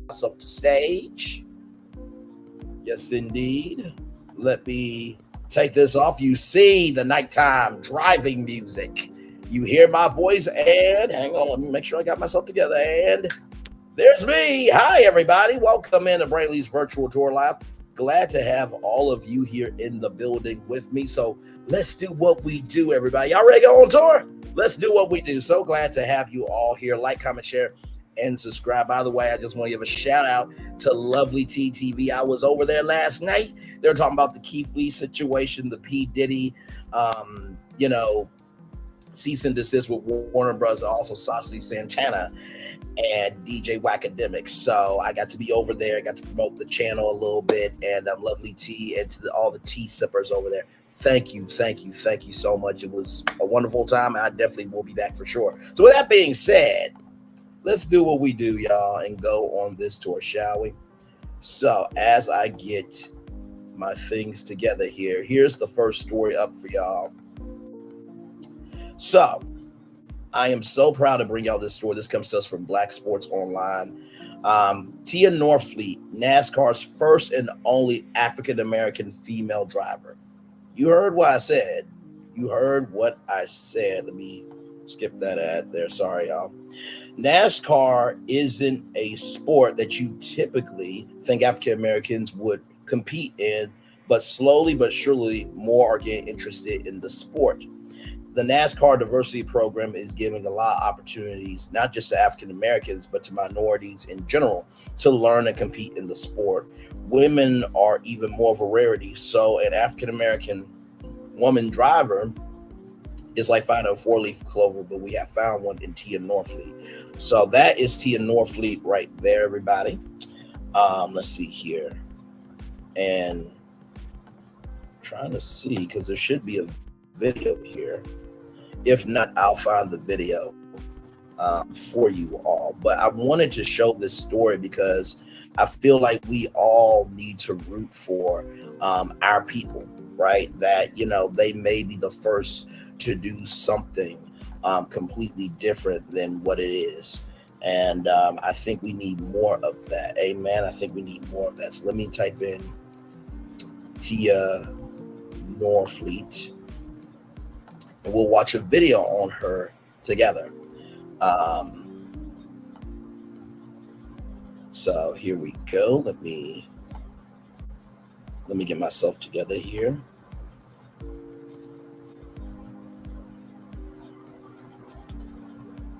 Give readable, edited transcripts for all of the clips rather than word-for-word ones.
myself to stage. Yes, indeed. Let me take this off. You see the nighttime driving music. You hear my voice, and hang on, let me make sure I got myself together. And there's me. Hi, everybody. Welcome into Brainley's virtual tour live. Glad to have all of you here in the building with me. So let's do what we do, everybody. Y'all ready to go on tour? Let's do what we do. So glad to have you all here. Like, comment, share, and subscribe. By the way, I just want to give a shout out to Lovely TTV. I was over there last night. They were talking about the Keith Lee situation, the P. Diddy, cease and desist with Warner Bros. Also Saucy Santana and DJ Wackademic. So I got to be over there. I got to promote the channel a little bit, and Lovely T and to all the tea sippers over there. Thank you so much. It was a wonderful time. I definitely will be back for sure. So with that being said, let's do what we do, y'all, and go on this tour, shall we? So as I get my things together here, here's the first story up for y'all. So I am so proud to bring y'all this story. This comes to us from Black Sports Online. Tia Norfleet, NASCAR's first and only African-American female driver. You heard what I said. Let me skip that ad there. Sorry, y'all. NASCAR isn't a sport that you typically think African Americans would compete in, but slowly but surely more are getting interested in the sport. The NASCAR diversity program is giving a lot of opportunities, not just to African Americans, but to minorities in general, to learn and compete in the sport. Women are even more of a rarity. So an African American woman driver is like finding a four-leaf clover, but we have found one in Tia Norfleet. So that is Tia Norfleet right there, everybody. Let's see here. And trying to see, because there should be a video here. If not, I'll find the video for you all. But I wanted to show this story because I feel like we all need to root for our people, right? That, they may be the first to do something completely different than what it is. And I think we need more of that. Amen. I think we need more of that. So let me type in Tia Norfleet, and we'll watch a video on her together. So here we go. Let me get myself together here.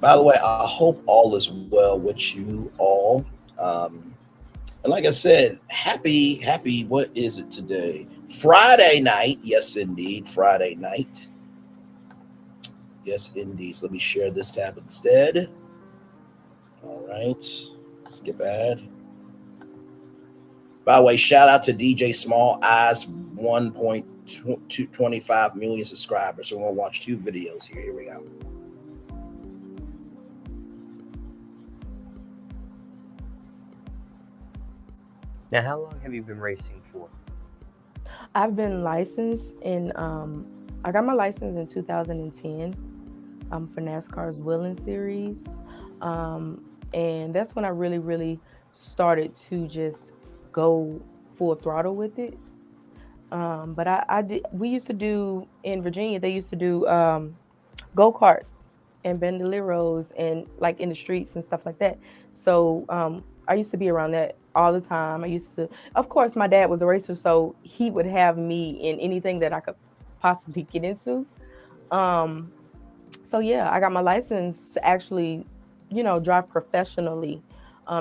By the way, I hope all is well with you all. And like I said, happy, what is it today? Friday night. Yes, indeed. Friday night. Yes, indeed. So let me share this tab instead. All right. Skip ad. By the way, shout out to DJ Small Eyes, 1.25 million subscribers. So we're going to watch two videos here. Here we go. Now, how long have you been racing for? I've been licensed in, I got my license in 2010 for NASCAR's Wheeling Series. And that's when I really started to just go full throttle with it. But we used to do, in Virginia, they used to do go-karts and bandoleros and like in the streets and stuff like that. So I used to be around that all the time. Of course, my dad was a racer, so he would have me in anything that I could possibly get into. So yeah, I got my license to actually, drive professionally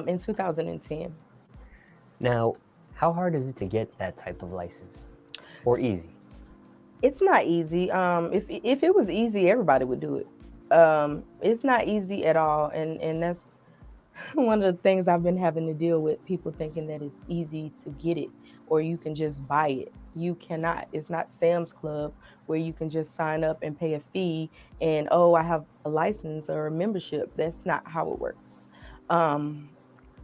in 2010. Now, how hard is it to get that type of license, or easy? It's not easy. If it was easy, everybody would do it. It's not easy at all, and that's one of the things I've been having to deal with, people thinking that it's easy to get it or you can just buy it. You cannot. It's not Sam's Club where you can just sign up and pay a fee and, I have a license or a membership. That's not how it works.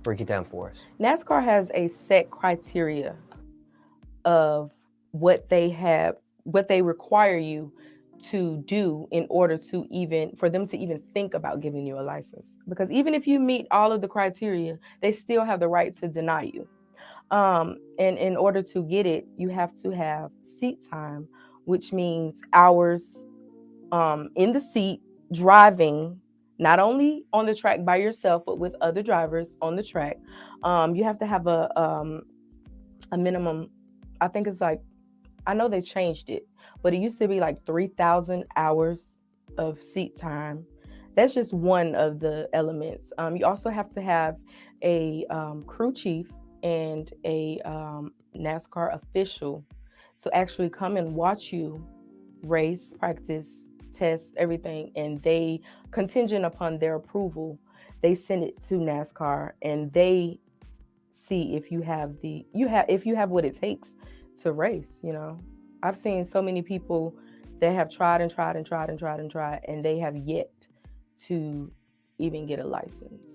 Break it down for us. NASCAR has a set criteria of what they require you to do in order to even for them to even think about giving you a license. Because even if you meet all of the criteria, they still have the right to deny you. And in order to get it, you have to have seat time, which means hours in the seat driving, not only on the track by yourself, but with other drivers on the track. You have to have a minimum. I think it's like, I know they changed it, but it used to be like 3,000 hours of seat time. That's just one of the elements. You also have to have a crew chief and a NASCAR official to actually come and watch you race, practice, test, everything. And they, contingent upon their approval, they send it to NASCAR and they see if you have if you have what it takes to race. I've seen so many people that have tried and tried and tried and tried and tried, and they have yet to even get a license.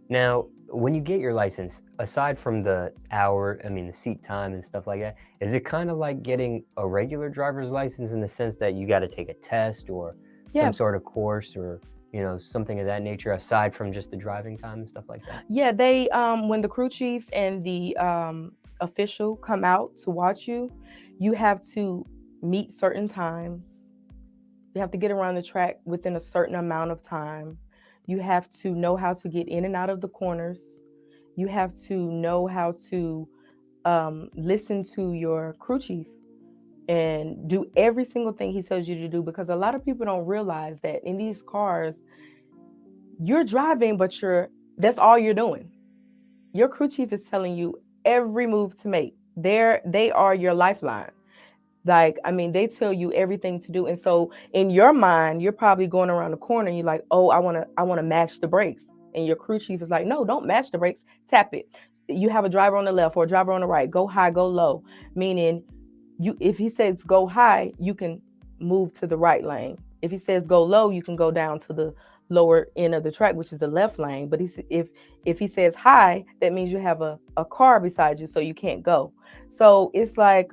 Now, when you get your license, aside from the seat time and stuff like that, is it kind of like getting a regular driver's license in the sense that you got to take a test or some sort of course or something of that nature, aside from just the driving time and stuff like that? Yeah, they when the crew chief and the official come out to watch you, you have to meet certain times. You have to get around the track within a certain amount of time. You have to know how to get in and out of the corners. You have to know how to listen to your crew chief and do every single thing he tells you to do, because a lot of people don't realize that in these cars, you're driving, but that's all you're doing. Your crew chief is telling you every move to make. They are your lifeline. They tell you everything to do. And so in your mind, you're probably going around the corner and you're like, oh, I want to match the brakes. And your crew chief is like, no, don't match the brakes. Tap it. You have a driver on the left or a driver on the right. Go high, go low. Meaning, if he says go high, you can move to the right lane. If he says go low, you can go down to the lower end of the track, which is the left lane. But if he says high, that means you have a car beside you, so you can't go. So it's like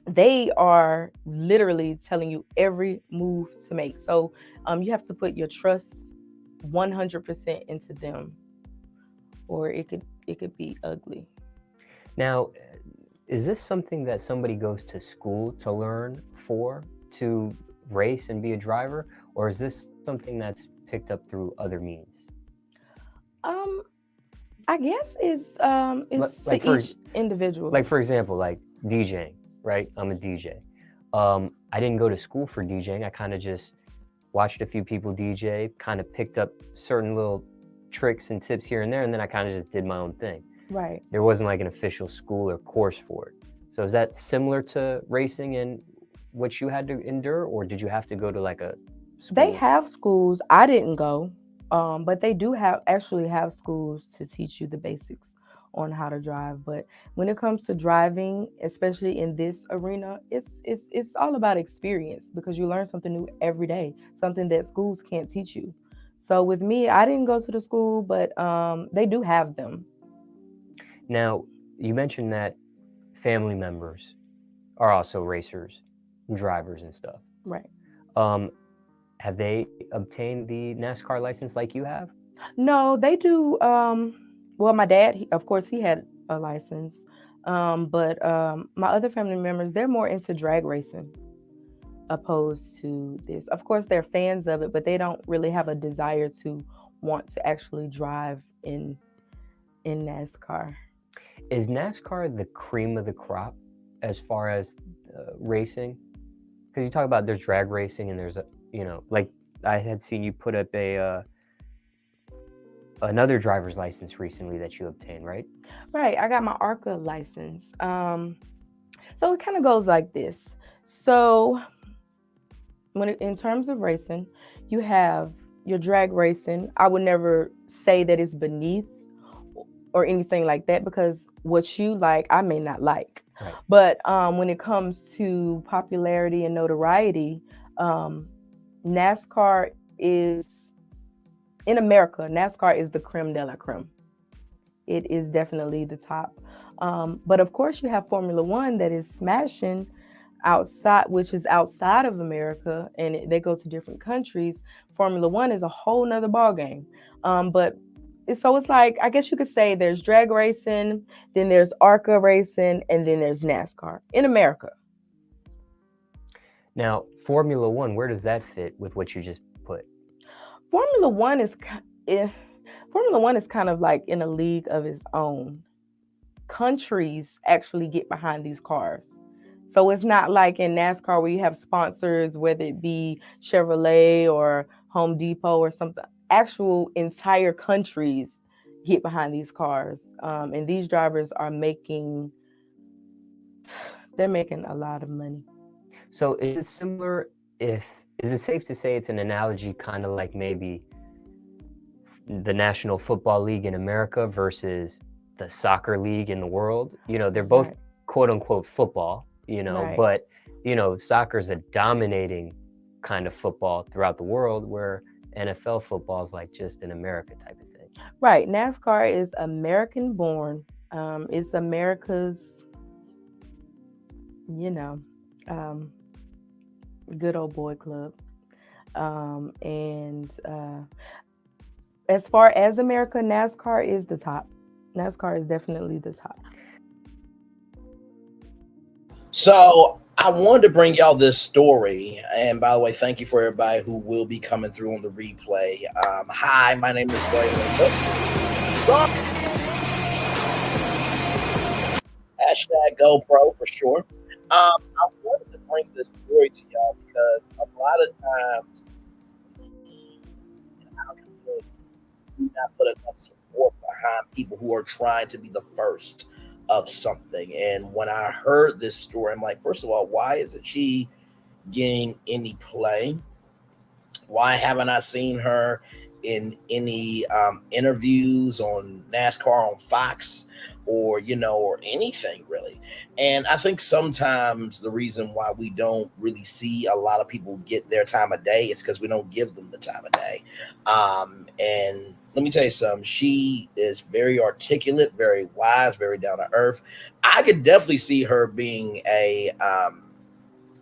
they are literally telling you every move to make. So you have to put your trust 100% into them, or it could be ugly. Now, is this something that somebody goes to school to learn to race and be a driver, or is this something that's picked up through other means? I guess it's like to each individual. Like, for example, like DJing, right? I'm a DJ. I didn't go to school for DJing. I kind of just watched a few people DJ, kind of picked up certain little tricks and tips here and there, and then I kind of just did my own thing. Right. There wasn't like an official school or course for it. So is that similar to racing and what you had to endure, or did you have to go to like a school? They have schools. I didn't go, but they do actually have schools to teach you the basics on how to drive. But when it comes to driving, especially in this arena, it's all about experience, because you learn something new every day, something that schools can't teach you. So with me, I didn't go to the school, but they do have them. Now, you mentioned that family members are also racers, drivers and stuff. Right. Have they obtained the NASCAR license like you have? No, they do. Well, my dad, of course, he had a license. But my other family members, they're more into drag racing opposed to this. Of course, they're fans of it, but they don't really have a desire to want to actually drive in NASCAR. Is NASCAR the cream of the crop as far as racing? Because you talk about there's drag racing and there's like I had seen you put up another driver's license recently that you obtained, right? Right. I got my ARCA license. So it kind of goes like this. So in terms of racing, you have your drag racing. I would never say that it's beneath or anything like that, because what you like, I may not like. Right. But when it comes to popularity and notoriety, NASCAR is, in America, NASCAR is the creme de la creme. It is definitely the top. But of course, you have Formula One that is smashing. outside, which is outside of America, and they go to different countries. Formula One is a whole nother ball game. But it's like, I guess you could say there's drag racing, then there's ARCA racing, and then there's NASCAR in America. Now, Formula One, where does that fit with what you just put? Formula One is Formula One is kind of like in a league of its own. Countries actually get behind these cars. So it's not like in NASCAR where you have sponsors, whether it be Chevrolet or Home Depot or something. Actual entire countries get behind these cars. And these drivers are they're making a lot of money. So is it similar is it safe to say it's an analogy kind of like maybe the National Football League in America versus the soccer league in the world? They're both Right. quote unquote football, Right. but soccer's a dominating kind of football throughout the world, where NFL football is like just an America type of thing. Right. NASCAR is American born. It's America's, um, good old boy club. And as far as America, NASCAR is the top. NASCAR is definitely the top. So I wanted to bring y'all this story. And by the way, thank you for everybody who will be coming through on the replay. Hi, my name is William. Hashtag GoPro for sure. I wanted to bring this story to y'all because a lot of times in our community, we not put enough support behind people who are trying to be the first of something. And when I heard this story, I'm like, first of all, why isn't she getting any play? Why haven't I seen her in any interviews on NASCAR on Fox or or anything really? And I think sometimes the reason why we don't really see a lot of people get their time of day is because we don't give them the time of day. And let me tell you something, she is very articulate, very wise, very down to earth. I could definitely see her being a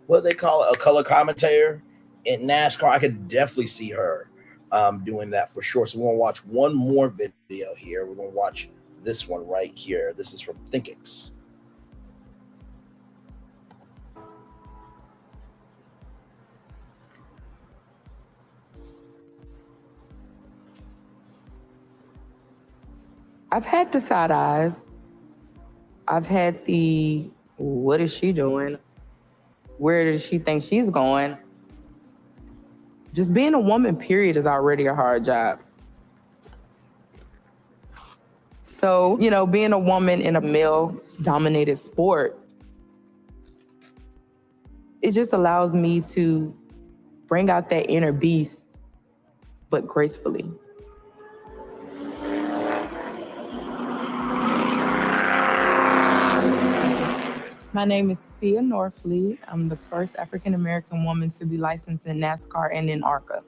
what do they call it, a color commentator in NASCAR. I could definitely see her doing that for sure. So we're gonna watch one more video here. We're gonna watch this one right here. This is from ThinkX. I've had the side eyes. I've had the, what is she doing? Where does she think she's going? Just being a woman, period, is already a hard job. So, being a woman in a male-dominated sport, it just allows me to bring out that inner beast, but gracefully. My name is Tia Norfleet. I'm the first African-American woman to be licensed in NASCAR and in ARCA.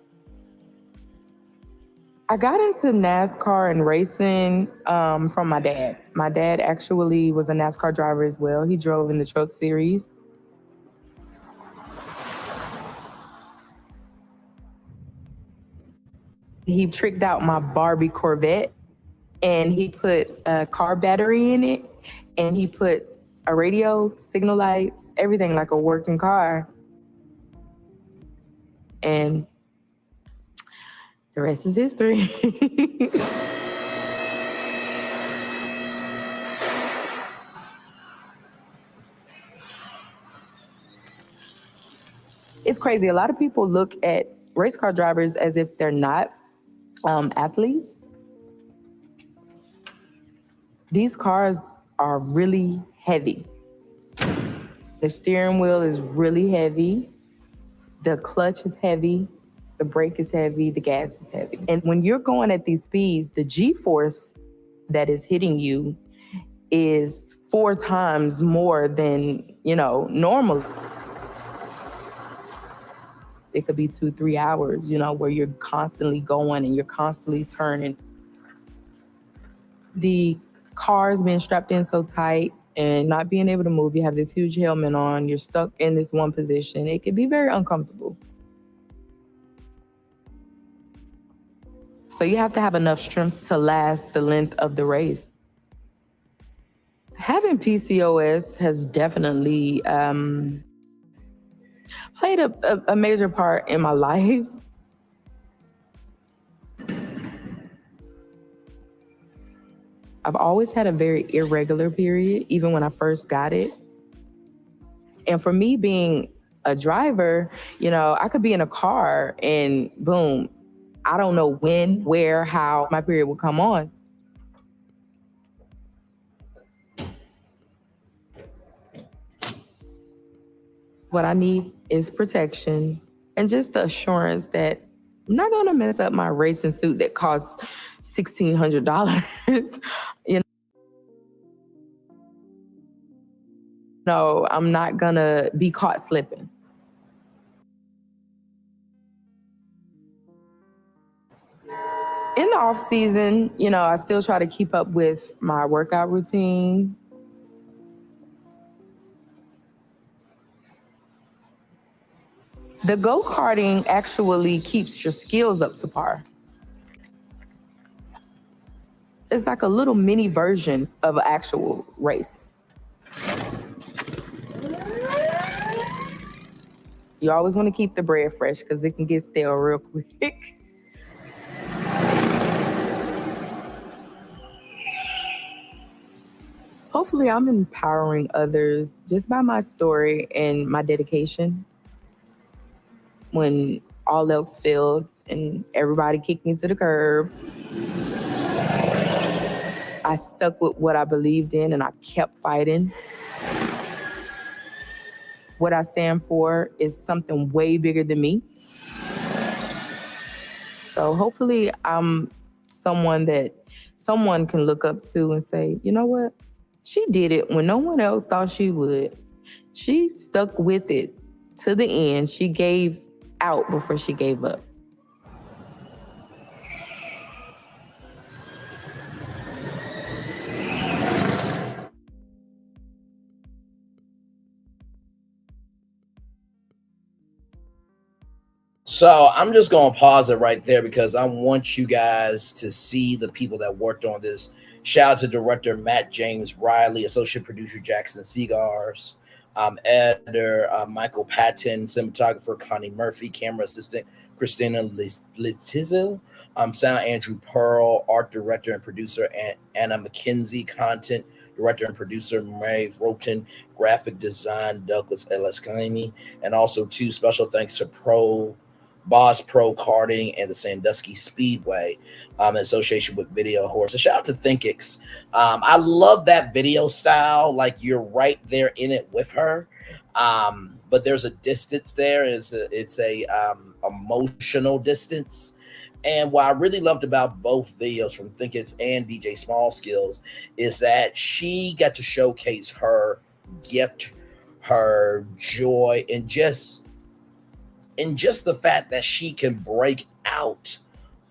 I got into NASCAR and racing from my dad. My dad actually was a NASCAR driver as well. He drove in the Truck Series. He tricked out my Barbie Corvette, and he put a car battery in it, and he put a radio, signal lights, everything like a working car. And the rest is history. It's crazy. A lot of people look at race car drivers as if they're not athletes. These cars are really heavy. The steering wheel is really heavy. The clutch is heavy. The brake is heavy. The gas is heavy. And when you're going at these speeds, the G-force that is hitting you is 4 times more than, normal. It could be 2-3 hours, where you're constantly going and you're constantly turning. The car's been strapped in so tight. and not being able to move. You have this huge helmet on. You're stuck in this one position. It can be very uncomfortable. So you have to have enough strength to last the length of the race. Having PCOS has definitely played a major part in my life. I've always had a very irregular period, even when I first got it. And for me being a driver, I could be in a car and boom, I don't know when, where, how my period will come on. What I need is protection and just the assurance that I'm not going to mess up my racing suit that costs $1,600. No, I'm not going to be caught slipping. In the off season, I still try to keep up with my workout routine. The go-karting actually keeps your skills up to par. It's like a little mini version of an actual race. You always want to keep the bread fresh because it can get stale real quick. Hopefully, I'm empowering others just by my story and my dedication. When all else failed and everybody kicked me to the curb, I stuck with what I believed in and I kept fighting. What I stand for is something way bigger than me. So hopefully I'm someone that someone can look up to and say, you know what? She did it when no one else thought she would. She stuck with it to the end. She gave out before she gave up. So I'm just going to pause it right there because I want you guys to see the people that worked on this. Shout out to director Matt James Riley, associate producer Jackson Segars, editor Michael Patton, cinematographer Connie Murphy, camera assistant Christina Letizia, sound Andrew Pearl, art director and producer Anna McKenzie, content director and producer Maeve Roten, graphic design Douglas Elescani, and also two special thanks to Boss Pro Karting and the Sandusky Speedway in association with Video Horse. So shout out to ThinkX. I love that video style. Like you're right there in it with her. But there's a distance there. It's a emotional distance. And what I really loved about both videos from ThinkX and DJ Small Skills is that she got to showcase her gift, her joy, and just the fact that she can break out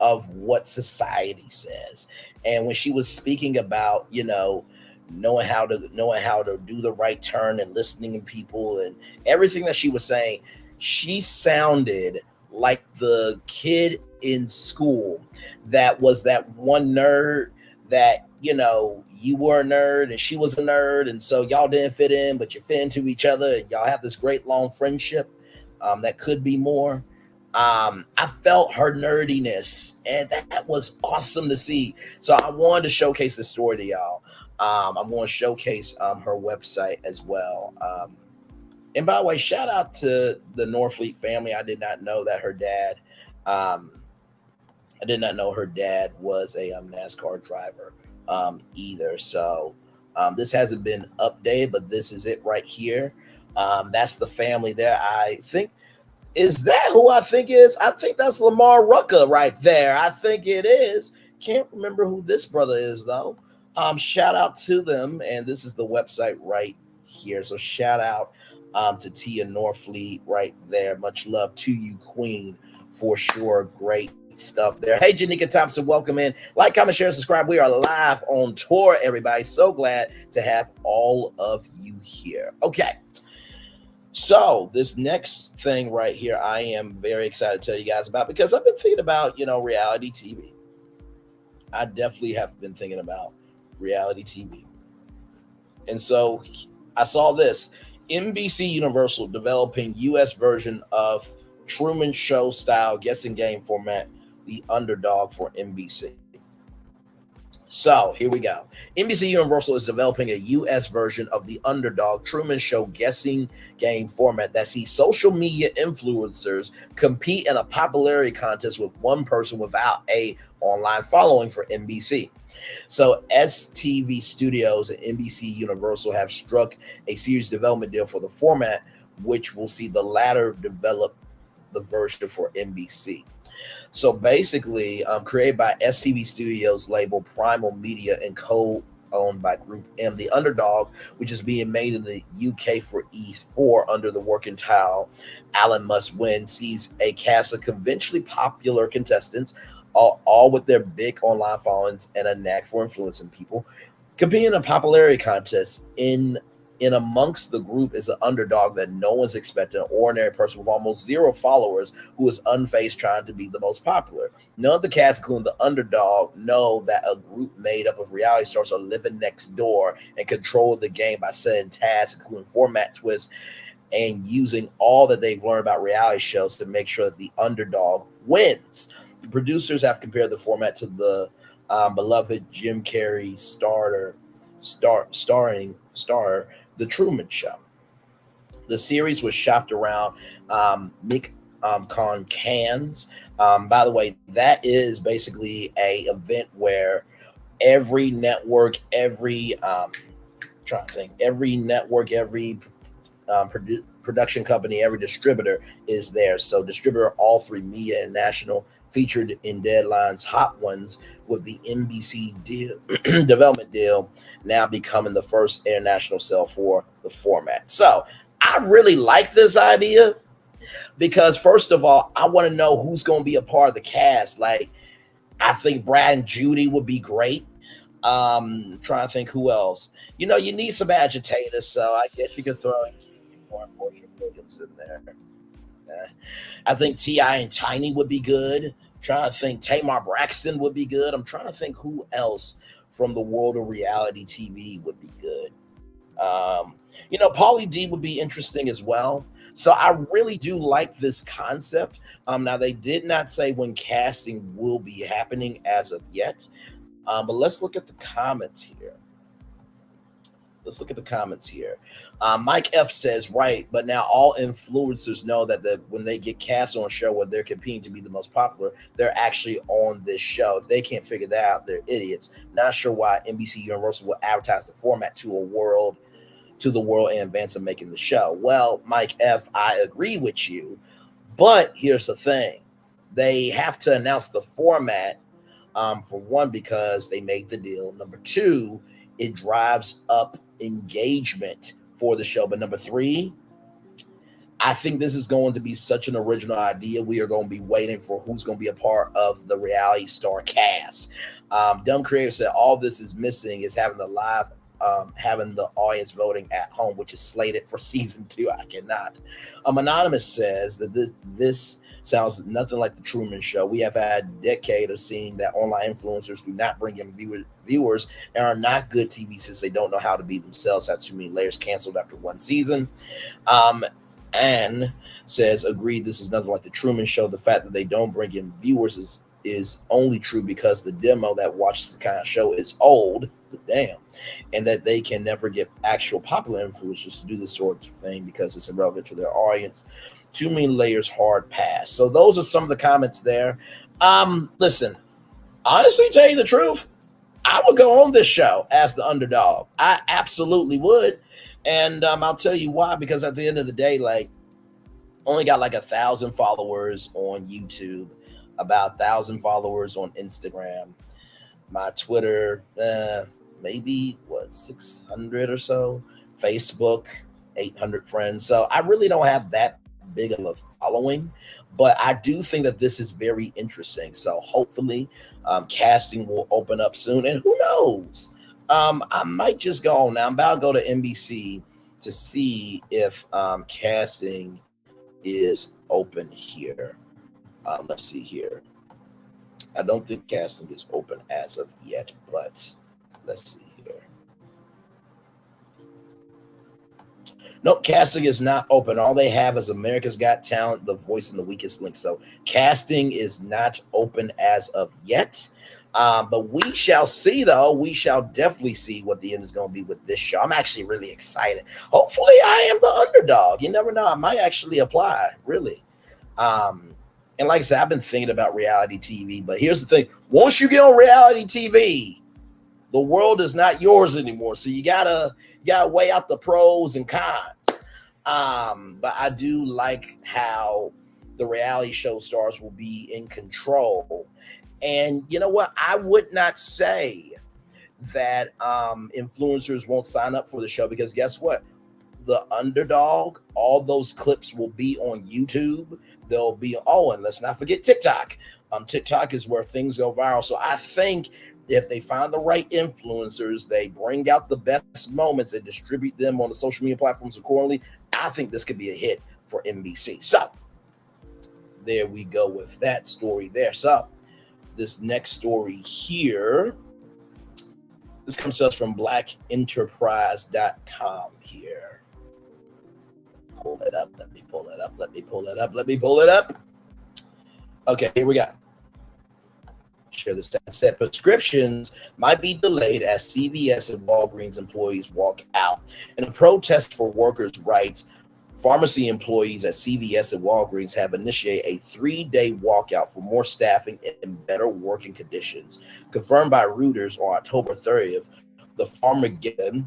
of what society says. And when she was speaking about, knowing how to do the right turn and listening to people and everything that she was saying, she sounded like the kid in school that was that one nerd that, you were a nerd and she was a nerd. And so y'all didn't fit in, but you fit into each other and y'all have this great long friendship. That could be more. I felt her nerdiness, and that was awesome to see. So I wanted to showcase this story to y'all. I'm going to showcase her website as well. And by the way, shout out to the Norfleet family. I did not know that her dad. I did not know her dad was a NASCAR driver either. So this hasn't been updated, but this is it right here. That's the family there. I think, is that who I think is? I think that's Lamar Rucker right there. I think it is. Can't remember who this brother is though. Shout out to them. And this is the website right here. So shout out to Tia Norfleet right there. Much love to you, Queen, for sure. Great stuff there. Hey, Janika Thompson, welcome in. Like, comment, share, subscribe. We are live on tour, everybody. So glad to have all of you here. Okay. So this next thing right here, I am very excited to tell you guys about because I've been thinking about, reality TV. I definitely have been thinking about reality TV. And so I saw this NBC Universal developing US version of Truman Show style guessing game format, the Underdog for NBC. So here we go. NBC Universal is developing a US version of the Underdog Truman Show guessing game format that sees social media influencers compete in a popularity contest with one person without a online following for NBC. So STV Studios and NBC Universal have struck a series development deal for the format, which will see the latter develop the version for NBC. So basically, created by STV Studios label Primal Media and co-owned by Group M, the Underdog, which is being made in the UK for E4 under the working title Alan Must Win, sees a cast of conventionally popular contestants, all with their big online followings and a knack for influencing people, competing in a popularity contest. In amongst the group is an underdog that no one's expecting, an ordinary person with almost zero followers who is unfazed trying to be the most popular. None of the cast, including the underdog, know that a group made up of reality stars are living next door and control the game by setting tasks, including format twists, and using all that they've learned about reality shows to make sure that the underdog wins. The producers have compared the format to the beloved Jim Carrey starring The Truman Show. The series was shopped around Mick Con Cans. By the way, that is basically a event where every network, every production company, every distributor is there. So distributor All 3 Media International featured in Deadline's Hot Ones, with the NBC deal, development deal now becoming the first international sale for the format. So I really like this idea because, first of all, I want to know who's going to be a part of the cast. Like, I think Brad and Judy would be great. Trying to think who else. You need some agitators, so I guess you could throw more Portia Williams in there. I think T.I. and Tiny would be good. Trying to think Tamar Braxton would be good. I'm trying to think who else from the world of reality TV would be good. Pauly D would be interesting as well. So I really do like this concept. Now, they did not say when casting will be happening as of yet. But let's look at the comments here. Mike F says, right, but now all influencers know that when they get cast on a show where they're competing to be the most popular, they're actually on this show. If they can't figure that out, they're idiots. Not sure why NBC Universal will advertise the format to the world in advance of making the show. Well, Mike F, I agree with you, but here's the thing. They have to announce the format, for one, because they made the deal. Number two, it drives up engagement for the show. But number three, I think this is going to be such an original idea. We are going to be waiting for who's going to be a part of the reality star cast. Dumb Creator said all this is missing is having the audience voting at home, which is slated for season 2. I cannot. Anonymous says that this sounds nothing like the Truman Show. We have had a decade of seeing that online influencers do not bring in viewers and are not good TV since they don't know how to be themselves. Have too many layers canceled after one season. And says, agreed, this is nothing like the Truman Show. The fact that they don't bring in viewers is only true because the demo that watches the kind of show is old, damn, and that they can never get actual popular influencers to do this sort of thing because it's irrelevant to their audience. Too many layers, hard pass. So those are some of the comments there. Listen, honestly, tell you the truth, I would go on this show as the underdog. I absolutely would. And I'll tell you why, because at the end of the day, like, only got like 1,000 followers on YouTube, about 1,000 followers on Instagram. My Twitter, maybe 600 or so. Facebook, 800 friends. So I really don't have that big of a following, but I do think that this is very interesting. So hopefully, casting will open up soon, and who knows? I might just go on now. I'm about to go to NBC to see if casting is open here. Let's see here. I don't think casting is open as of yet, but let's see here. Nope, casting is not open. All they have is America's Got Talent, The Voice, and The Weakest Link. So casting is not open as of yet. But we shall see, though. We shall definitely see what the end is going to be with this show. I'm actually really excited. Hopefully, I am the underdog. You never know. I might actually apply, really. And like I said, I've been thinking about reality TV. But here's the thing. Once you get on reality TV, the world is not yours anymore. So you gotta weigh out the pros and cons. But I do like how the reality show stars will be in control. And you know what? I would not say that influencers won't sign up for the show, because guess what? The Underdog, all those clips will be on YouTube. They'll be, and let's not forget TikTok. TikTok is where things go viral. So I think if they find the right influencers, they bring out the best moments and distribute them on the social media platforms accordingly, I think this could be a hit for NBC. So there we go with that story there. So this next story here, this comes to us from blackenterprise.com here. Pull it up. Let me pull it up. Okay, here we go. Share the stats. Said prescriptions might be delayed as CVS and Walgreens employees walk out. In a protest for workers' rights, pharmacy employees at CVS and Walgreens have initiated a 3-day walkout for more staffing and better working conditions. Confirmed by Reuters on October 30th, the Farmageddon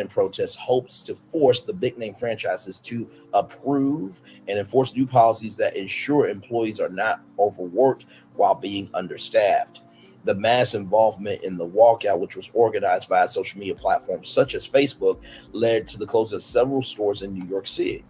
protest hopes to force the big name franchises to approve and enforce new policies that ensure employees are not overworked while being understaffed. The mass involvement in the walkout, which was organized via social media platforms such as Facebook, led to the closing of several stores in New York City.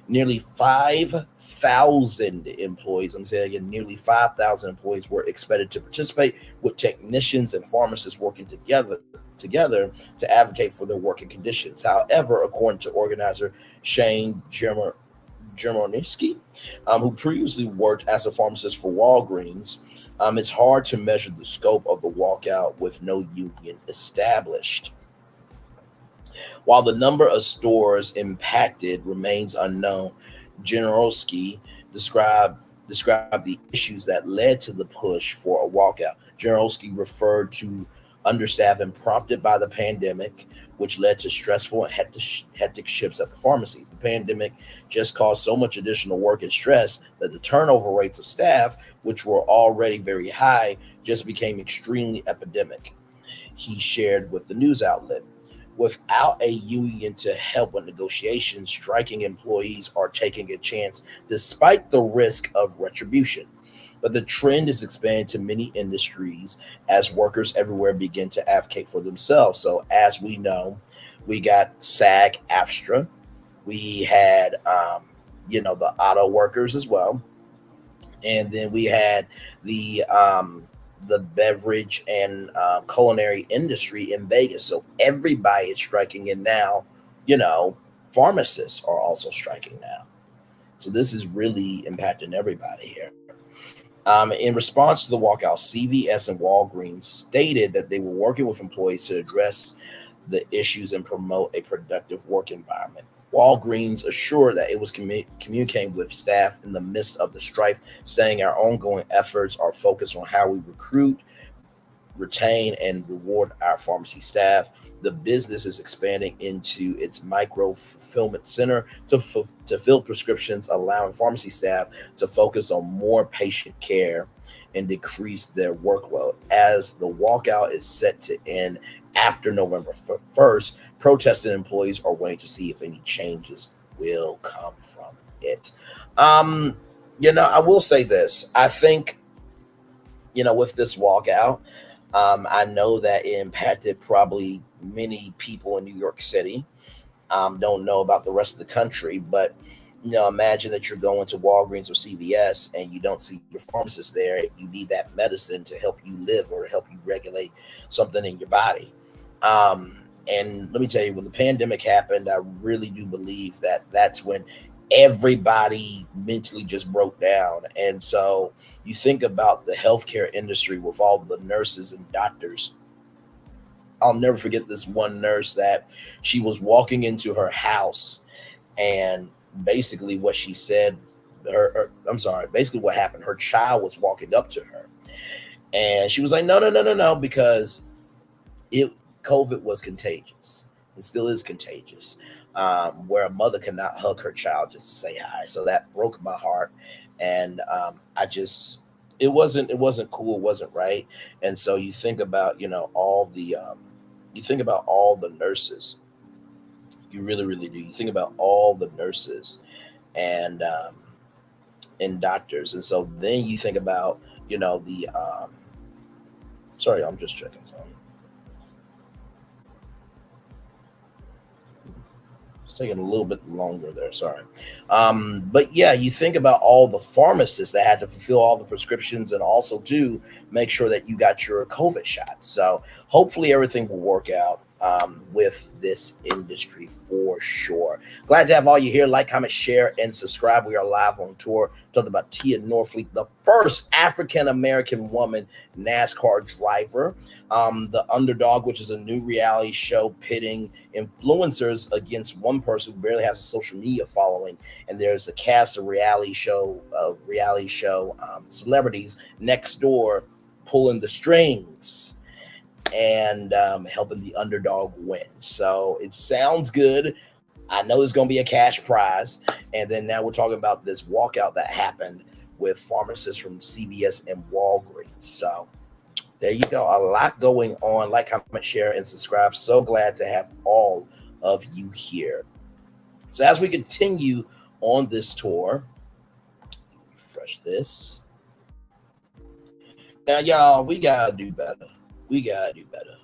Nearly 5,000 employees, I'm saying again, nearly 5,000 employees were expected to participate, with technicians and pharmacists working together to advocate for their working conditions. However, according to organizer Shane Jermoniski, who previously worked as a pharmacist for Walgreens, it's hard to measure the scope of the walkout with no union established. While the number of stores impacted remains unknown, Generowski described the issues that led to the push for a walkout. Generowski referred to understaffing prompted by the pandemic, which led to stressful and hectic shifts at the pharmacies. The pandemic just caused so much additional work and stress that the turnover rates of staff, which were already very high, just became extremely epidemic, he shared with the news outlet. Without a union to help with negotiations, striking employees are taking a chance despite the risk of retribution. But the trend is expanding to many industries as workers everywhere begin to advocate for themselves. So as we know, we got SAG-AFTRA. We had, the auto workers as well. And then we had the beverage and culinary industry in Vegas. So everybody is striking, and now, pharmacists are also striking now. So this is really impacting everybody here. In response to the walkout, CVS and Walgreens stated that they were working with employees to address the issues and promote a productive work environment. Walgreens assured that it was communicating with staff in the midst of the strife, saying our ongoing efforts are focused on how we recruit, retain, and reward our pharmacy staff. The business is expanding into its micro fulfillment center to fill prescriptions, allowing pharmacy staff to focus on more patient care and decrease their workload. As the walkout is set to end after November 1st, protesting employees are waiting to see if any changes will come from it. I will say this. I think, with this walkout, I know that it impacted probably many people in New York City. Don't know about the rest of the country, but imagine that you're going to Walgreens or CVS and you don't see your pharmacist there. You need that medicine to help you live or help you regulate something in your body. And let me tell you, when the pandemic happened, I really do believe that that's when everybody mentally just broke down. And so you think about the healthcare industry with all the nurses and doctors. I'll never forget this one nurse that she was walking into her house, and basically what she said, basically what happened, her child was walking up to her, and she was like, no, no, no, no, no, because it COVID was contagious. It still is contagious. Where a mother cannot hug her child just to say hi. So that broke my heart, and it wasn't cool, it wasn't right. And so you think about all the nurses. You really, really do. You think about all the nurses and doctors, and so then you think about the sorry, I'm just checking something. Taking a little bit longer there, sorry. But yeah, you think about all the pharmacists that had to fulfill all the prescriptions and also to make sure that you got your COVID shot. So hopefully everything will work out with this industry for sure. Glad to have all you here. Like, comment, share, and subscribe. We are live on tour talking about Tia Norfleet, the first African-American woman NASCAR driver. The Underdog, which is a new reality show pitting influencers against one person who barely has a social media following. And there's a cast of reality show celebrities next door pulling the strings and helping the underdog win. So it sounds good. I know there's going to be a cash prize. And then now we're talking about this walkout that happened with pharmacists from CVS and Walgreens. So there you go. A lot going on. Like, comment, share, and subscribe. So glad to have all of you here. So as we continue on this tour, refresh this. Now, y'all, we got to do better. We gotta do better.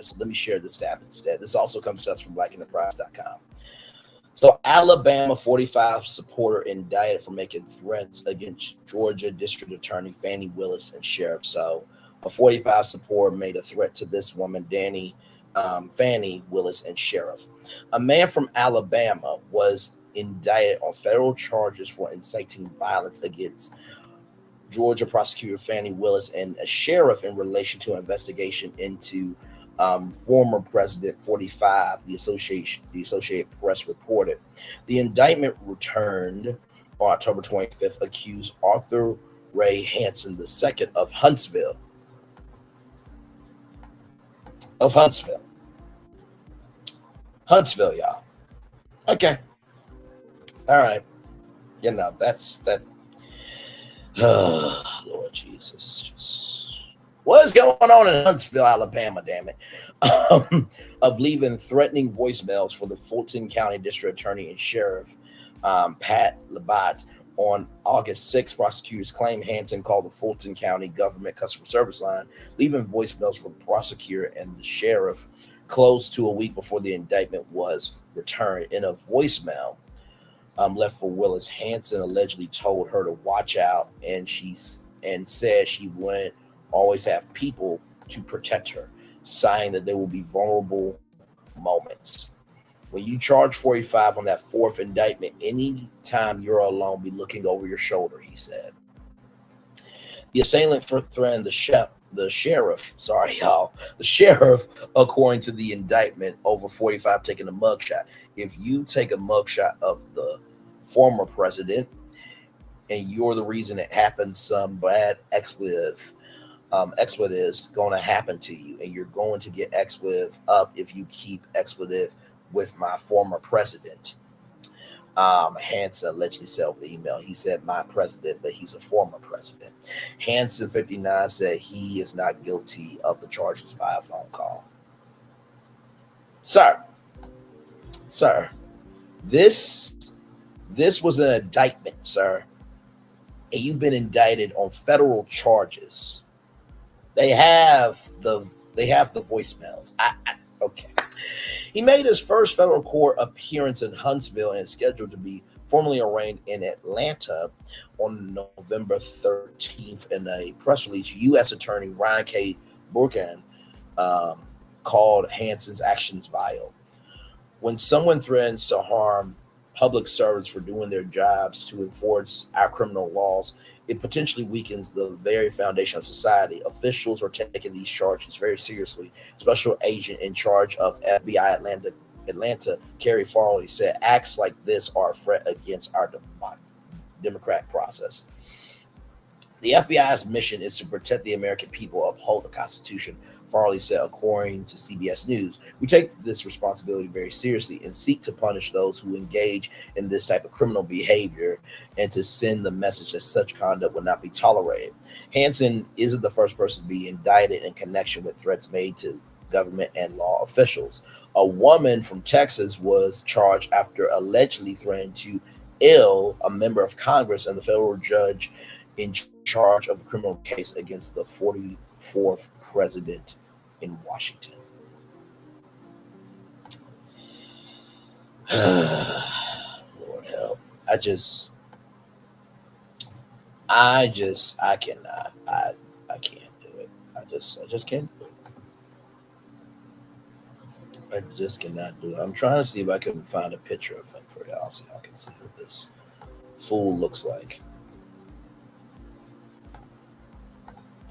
So let me share this tab instead. This also comes to us from blackenterprise.com. So Alabama 45 supporter indicted for making threats against Georgia District Attorney Fani Willis and sheriff. So a 45 supporter made a threat to this woman, Fani Willis and sheriff. A man from Alabama was indicted on federal charges for inciting violence against Georgia prosecutor Fani Willis and a sheriff in relation to an investigation into former President 45, the Associated Press reported. The indictment returned on October 25th accused Arthur Ray Hanson II of Huntsville. Huntsville, y'all. Okay. All right. That's that. Lord Jesus. What is going on in Huntsville, Alabama, damn it? Of leaving threatening voicemails for the Fulton County District Attorney and Sheriff Pat Labatt. On August 6th, prosecutors claim Hanson called the Fulton County Government Customer Service line, leaving voicemails for the prosecutor and the sheriff close to a week before the indictment was returned. In a voicemail left for Willis, Hanson allegedly told her to watch out, and said she wouldn't always have people to protect her, saying that there will be vulnerable moments. When you charge 45 on that fourth indictment, anytime you're alone, be looking over your shoulder, he said. The assailant threatened the sheriff, according to the indictment, over 45 taking a mugshot. If you take a mugshot of the former president and you're the reason it happened, some bad expletive is going to happen to you, and you're going to get expletive up if you keep expletive with my former president. Hanson allegedly said over the email. He said my president, but he's a former president. Hanson, 59, said he is not guilty of the charges via phone call. Sir, this was an indictment, sir, and you've been indicted on federal charges. They have the voicemails. Okay. He made his first federal court appearance in Huntsville and is scheduled to be formally arraigned in Atlanta on November 13th. In a press release, U.S. Attorney Ryan K. Burkan um, called Hanson's actions vile. When someone threatens to harm public servants for doing their jobs to enforce our criminal laws, it potentially weakens the very foundation of society. Officials are taking these charges very seriously. Special agent in charge of FBI Atlanta, Kerry Farley, said acts like this are a threat against our democratic process. The FBI's mission is to protect the American people, uphold the Constitution, Farley said, according to CBS News. We take this responsibility very seriously and seek to punish those who engage in this type of criminal behavior and to send the message that such conduct will not be tolerated. Hanson isn't the first person to be indicted in connection with threats made to government and law officials. A woman from Texas was charged after allegedly threatening to ill a member of Congress and the federal judge in charge of a criminal case against the 44th president in Washington. Lord help. I cannot. I can't do it. I just can't do it. I just cannot do it. I'm trying to see if I can find a picture of him for y'all so y'all can see what this fool looks like.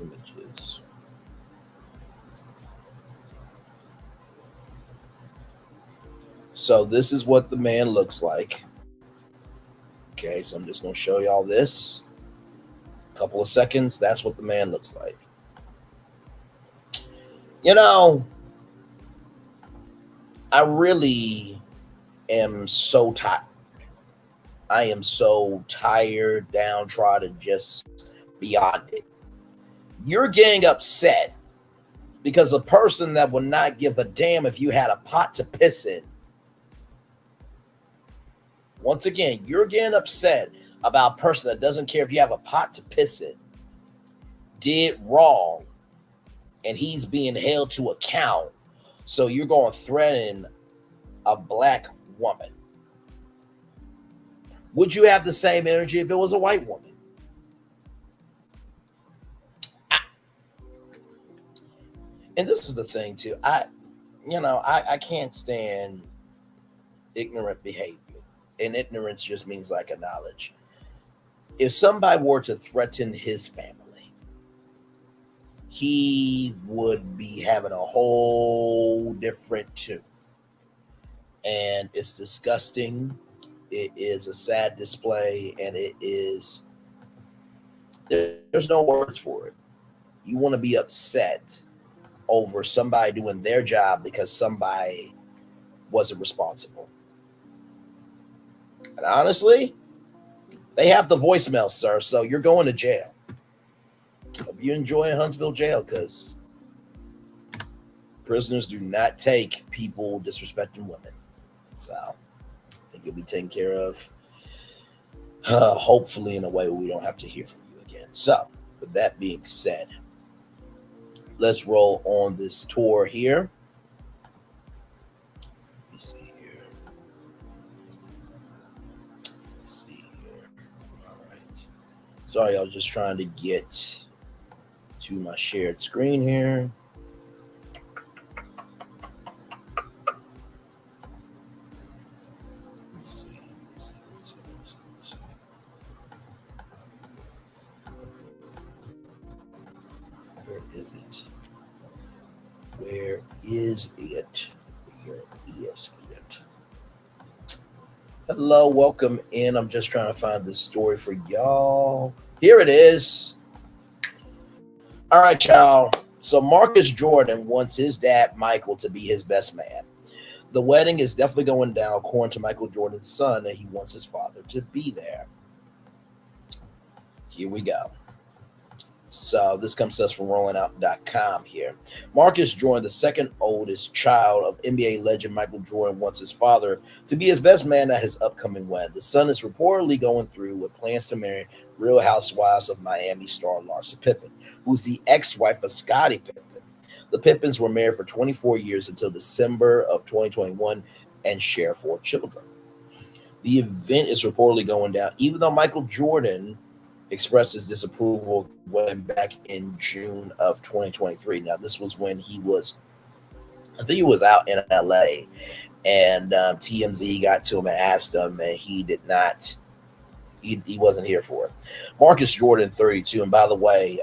Images. So this is what the man looks like. Okay, so I'm just going to show y'all this. A couple of seconds. That's what the man looks like. You know, I really am so tired. I am so tired, downtrodden, just beyond it. You're getting upset because a person that would not give a damn if you had a pot to piss in. Once again, you're getting upset about a person that doesn't care if you have a pot to piss in, did wrong, and he's being held to account. So you're going to threaten a black woman. Would you have the same energy if it was a white woman? And this is the thing too. I can't stand ignorant behavior. And ignorance just means lack of knowledge. If somebody were to threaten his family, he would be having a whole different tune. And it's disgusting. It is a sad display, and there's no words for it. You want to be upset over somebody doing their job because somebody wasn't responsible. And honestly, they have the voicemail, sir, so you're going to jail. Hope you enjoy Huntsville jail, because prisoners do not take people disrespecting women. So I think you'll be taken care of, hopefully in a way where we don't have to hear from you again. So with that being said, let's roll on this tour here. Let me see here. All right. Sorry, I was just trying to get to my shared screen here. Let's see. Where is it? Where is it? Hello, welcome in. I'm just trying to find this story for y'all. Here it is. All right, y'all. So Marcus Jordan wants his dad, Michael, to be his best man. The wedding is definitely going down, according to Michael Jordan's son, and he wants his father to be there. Here we go. So this comes to us from rollingout.com here. Marcus Jordan, the second oldest child of NBA legend Michael Jordan, wants his father to be his best man at his upcoming wedding. The son is reportedly going through with plans to marry Real Housewives of Miami star Larsa Pippen, who's the ex-wife of Scottie Pippen. The Pippins were married for 24 years until December of 2021 and share 4 children. The event is reportedly going down, even though Michael Jordan expressed his disapproval of the wedding back in June of 2023. Now, this was when I think he was out in LA, and TMZ got to him and asked him, and he did not. He wasn't here for it. Marcus Jordan, 32, and by the way,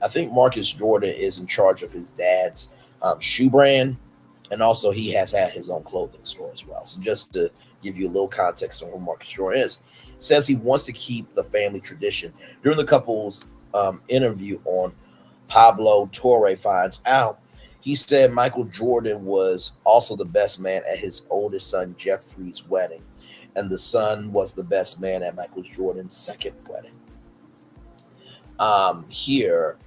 I think Marcus Jordan is in charge of his dad's shoe brand, and also he has had his own clothing store as well. So just to give you a little context on who Marcus Jordan is, says he wants to keep the family tradition. During the couple's interview on Pablo Torre Finds Out, he said Michael Jordan was also the best man at his oldest son Jeffrey's wedding, and the son was the best man at Michael Jordan's second wedding. Here,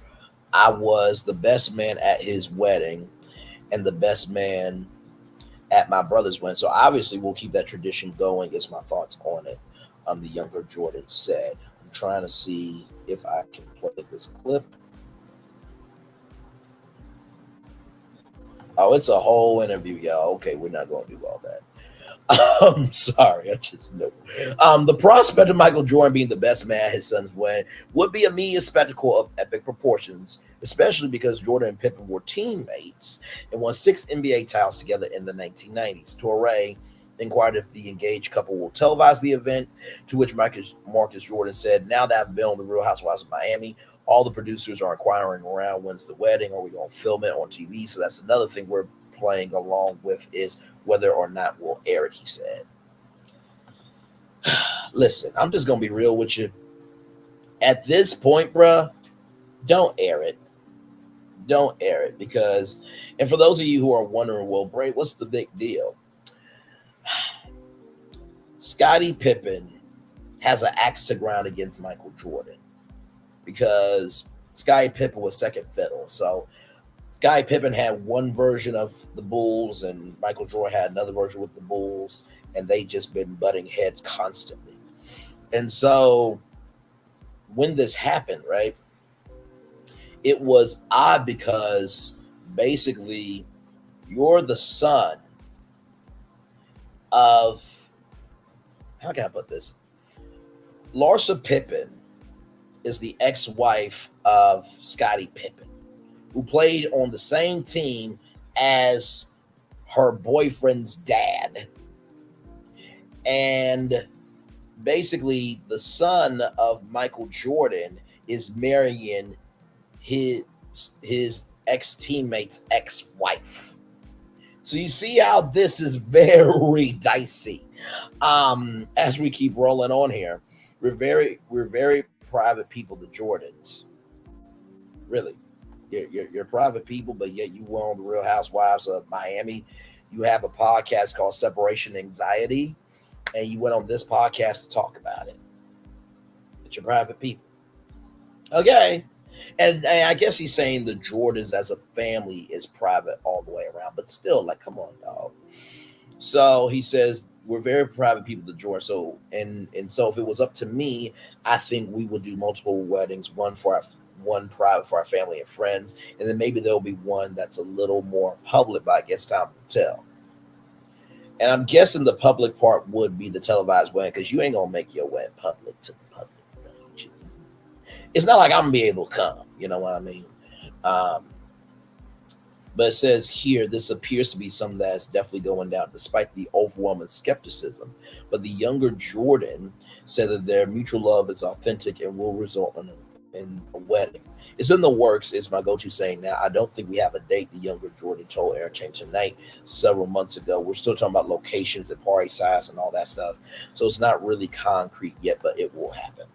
I was the best man at his wedding and the best man at my brother's wedding. So obviously we'll keep that tradition going, is my thoughts on it. The younger Jordan said. I'm trying to see if I can play this clip. Oh, it's a whole interview, y'all. Okay, we're not going to do all that. Sorry, I just know. The prospect of Michael Jordan being the best man at his son's wedding would be a media spectacle of epic proportions, especially because Jordan and Pippen were teammates and won 6 NBA titles together in the 1990s. Torre inquired if the engaged couple will televise the event, to which Marcus Jordan said, "Now that I've been on The Real Housewives of Miami, all the producers are inquiring around when's the wedding. Are we going to film it on TV?" So that's another thing we're playing along with, is whether or not we'll air it, he said. Listen, I'm just going to be real with you. At this point, bruh, don't air it. Don't air it, because, and for those of you who are wondering, well, Bray, what's the big deal? Scottie Pippen has an axe to grind against Michael Jordan, because Scottie Pippen was second fiddle. So Scottie Pippen had one version of the Bulls, and Michael Jordan had another version with the Bulls, and they just been butting heads constantly. And so when this happened, right, it was odd because basically you're the son of, how can I put this? Larsa Pippen is the ex-wife of Scottie Pippen, who played on the same team as her boyfriend's dad. And basically the son of Michael Jordan is marrying his ex-teammate's ex-wife. So you see how this is very dicey. As we keep rolling on here, we're very private people, the Jordans. Really. You're private people, but yet you were on The Real Housewives of Miami. You have a podcast called Separation Anxiety, and you went on this podcast to talk about it. But you're private people. Okay. And I guess he's saying the Jordans as a family is private all the way around, but still, like, come on, dog. So he says, we're very private people, the Jordans. So, and so if it was up to me, I think we would do multiple weddings, one private for our family and friends, and then maybe there'll be one that's a little more public, but I guess time will tell. And I'm guessing the public part would be the televised wedding, because you ain't gonna make your wedding public to the public. It's not like I'm gonna be able to come, you know what I mean? But it says here, this appears to be something that's definitely going down, despite the overwhelming skepticism. But the younger Jordan said that their mutual love is authentic and will result in a wedding. It's in the works, is my go-to saying now. I don't think we have a date, the younger Jordan told Entertainment Tonight several months ago. We're still talking about locations and party size and all that stuff. So it's not really concrete yet, but it will happen.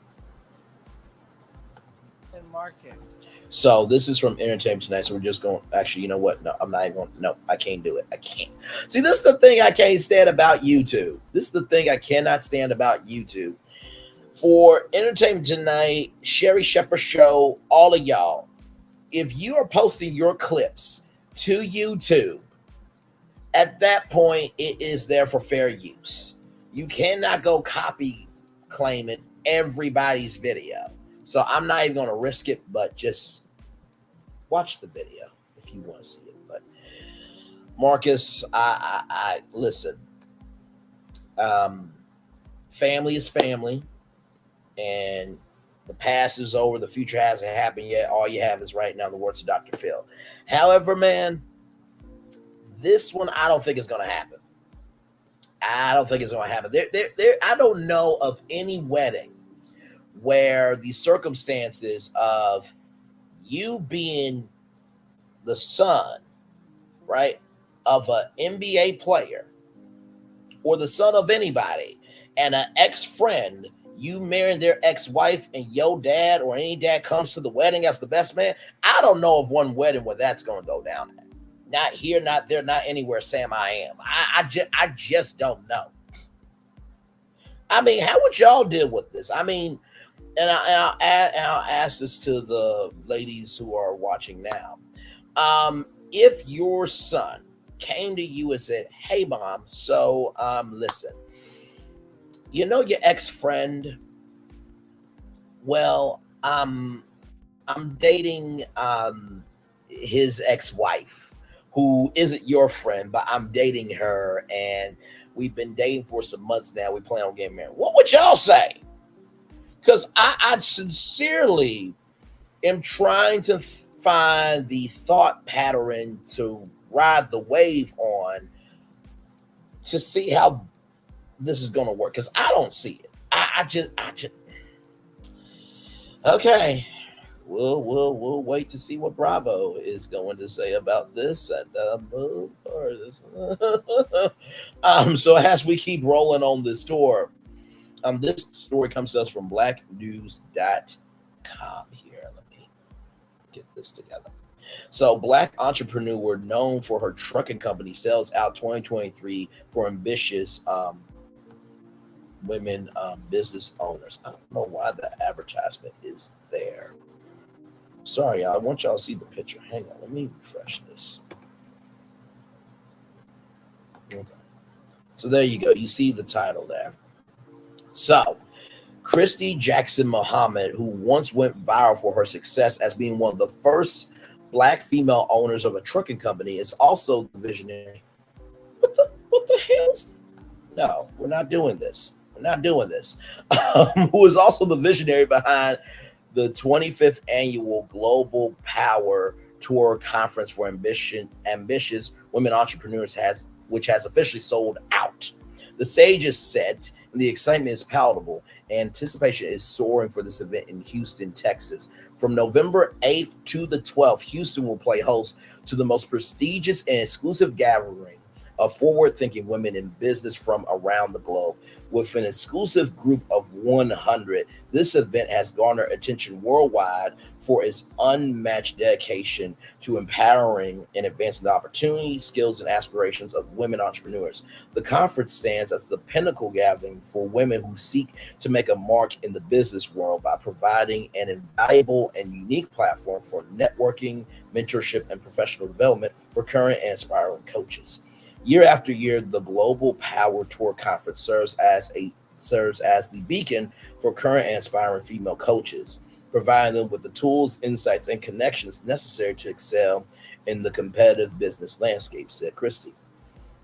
Markets. So this is from Entertainment Tonight. So we're just going, actually, you know what? No, I'm not even going, no, I can't do it. I can't. See, this is the thing I can't stand about YouTube. This is the thing I cannot stand about YouTube. For Entertainment Tonight, Sherry Shepherd Show, all of y'all, if you are posting your clips to YouTube, at that point, it is there for fair use. You cannot go copy claiming everybody's video. So I'm not even going to risk it, but just watch the video if you want to see it. But Marcus, I listen. Family is family, and the past is over. The future hasn't happened yet. All you have is right now. The words of Dr. Phil. However, man, this one I don't think is going to happen. I don't think it's going to happen. I don't know of any wedding where the circumstances of you being the son, right, of an NBA player or the son of anybody and an ex-friend, you marrying their ex-wife and your dad or any dad comes to the wedding as the best man. I don't know of one wedding where that's going to go down. Not here, not there, not anywhere, Sam, I am. I just don't know. I mean, how would y'all deal with this? I mean, and I'll ask this to the ladies who are watching now. If your son came to you and said, "Hey, mom, so listen, you know your ex-friend? Well, I'm dating his ex-wife, who isn't your friend, but I'm dating her, and we've been dating for some months now. We plan on getting married." What would y'all say? Because I sincerely am trying to find the thought pattern to ride the wave on to see how this is going to work. Because I don't see it. I just okay. We'll wait to see what Bravo is going to say about this and so as we keep rolling on this story, this story comes to us from blacknews.com here. Let me get this together. So, Black entrepreneur known for her trucking company sells out 2023 for ambitious women business owners. I don't know why the advertisement is there. Sorry, y'all. I want y'all to see the picture. Hang on. Let me refresh this. Okay. So there you go. You see the title there. So, Kristi-Jackson Muhammad, who once went viral for her success as being one of the first Black female owners of a trucking company, is also the visionary. What the hell is... No, we're not doing this. We're not doing this. Who is also the visionary behind the 25th annual Global Power Tour Conference for ambitious women entrepreneurs, which has officially sold out. The stage is set and the excitement is palatable. Anticipation is soaring for this event in Houston, Texas. From November 8th to the 12th, Houston will play host to the most prestigious and exclusive gathering of forward-thinking women in business from around the globe. With an exclusive group of 100, this event has garnered attention worldwide for its unmatched dedication to empowering and advancing the opportunities, skills, and aspirations of women entrepreneurs. The conference stands as the pinnacle gathering for women who seek to make a mark in the business world by providing an invaluable and unique platform for networking, mentorship, and professional development for current and aspiring coaches. Year after year, the Global Power Tour Conference serves as the beacon for current and aspiring female coaches, providing them with the tools, insights, and connections necessary to excel in the competitive business landscape, said Kristi.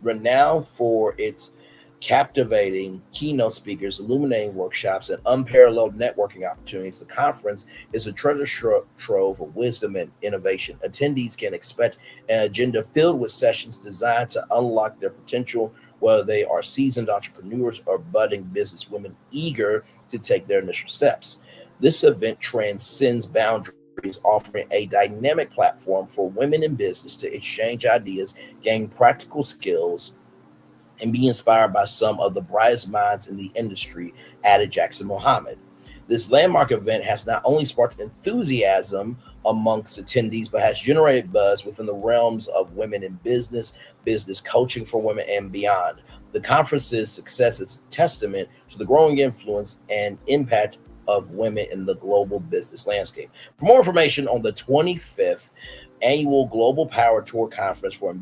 Renowned for its captivating keynote speakers, illuminating workshops, and unparalleled networking opportunities, the conference is a treasure trove of wisdom and innovation. Attendees can expect an agenda filled with sessions designed to unlock their potential, whether they are seasoned entrepreneurs or budding businesswomen eager to take their initial steps. This event transcends boundaries, offering a dynamic platform for women in business to exchange ideas, gain practical skills, and be inspired by some of the brightest minds in the industry, added Jackson Muhammad. This landmark event has not only sparked enthusiasm amongst attendees, but has generated buzz within the realms of women in business, business coaching for women, and beyond. The conference's success is a testament to the growing influence and impact of women in the global business landscape. For more information on the 25th annual Global Power Tour Conference for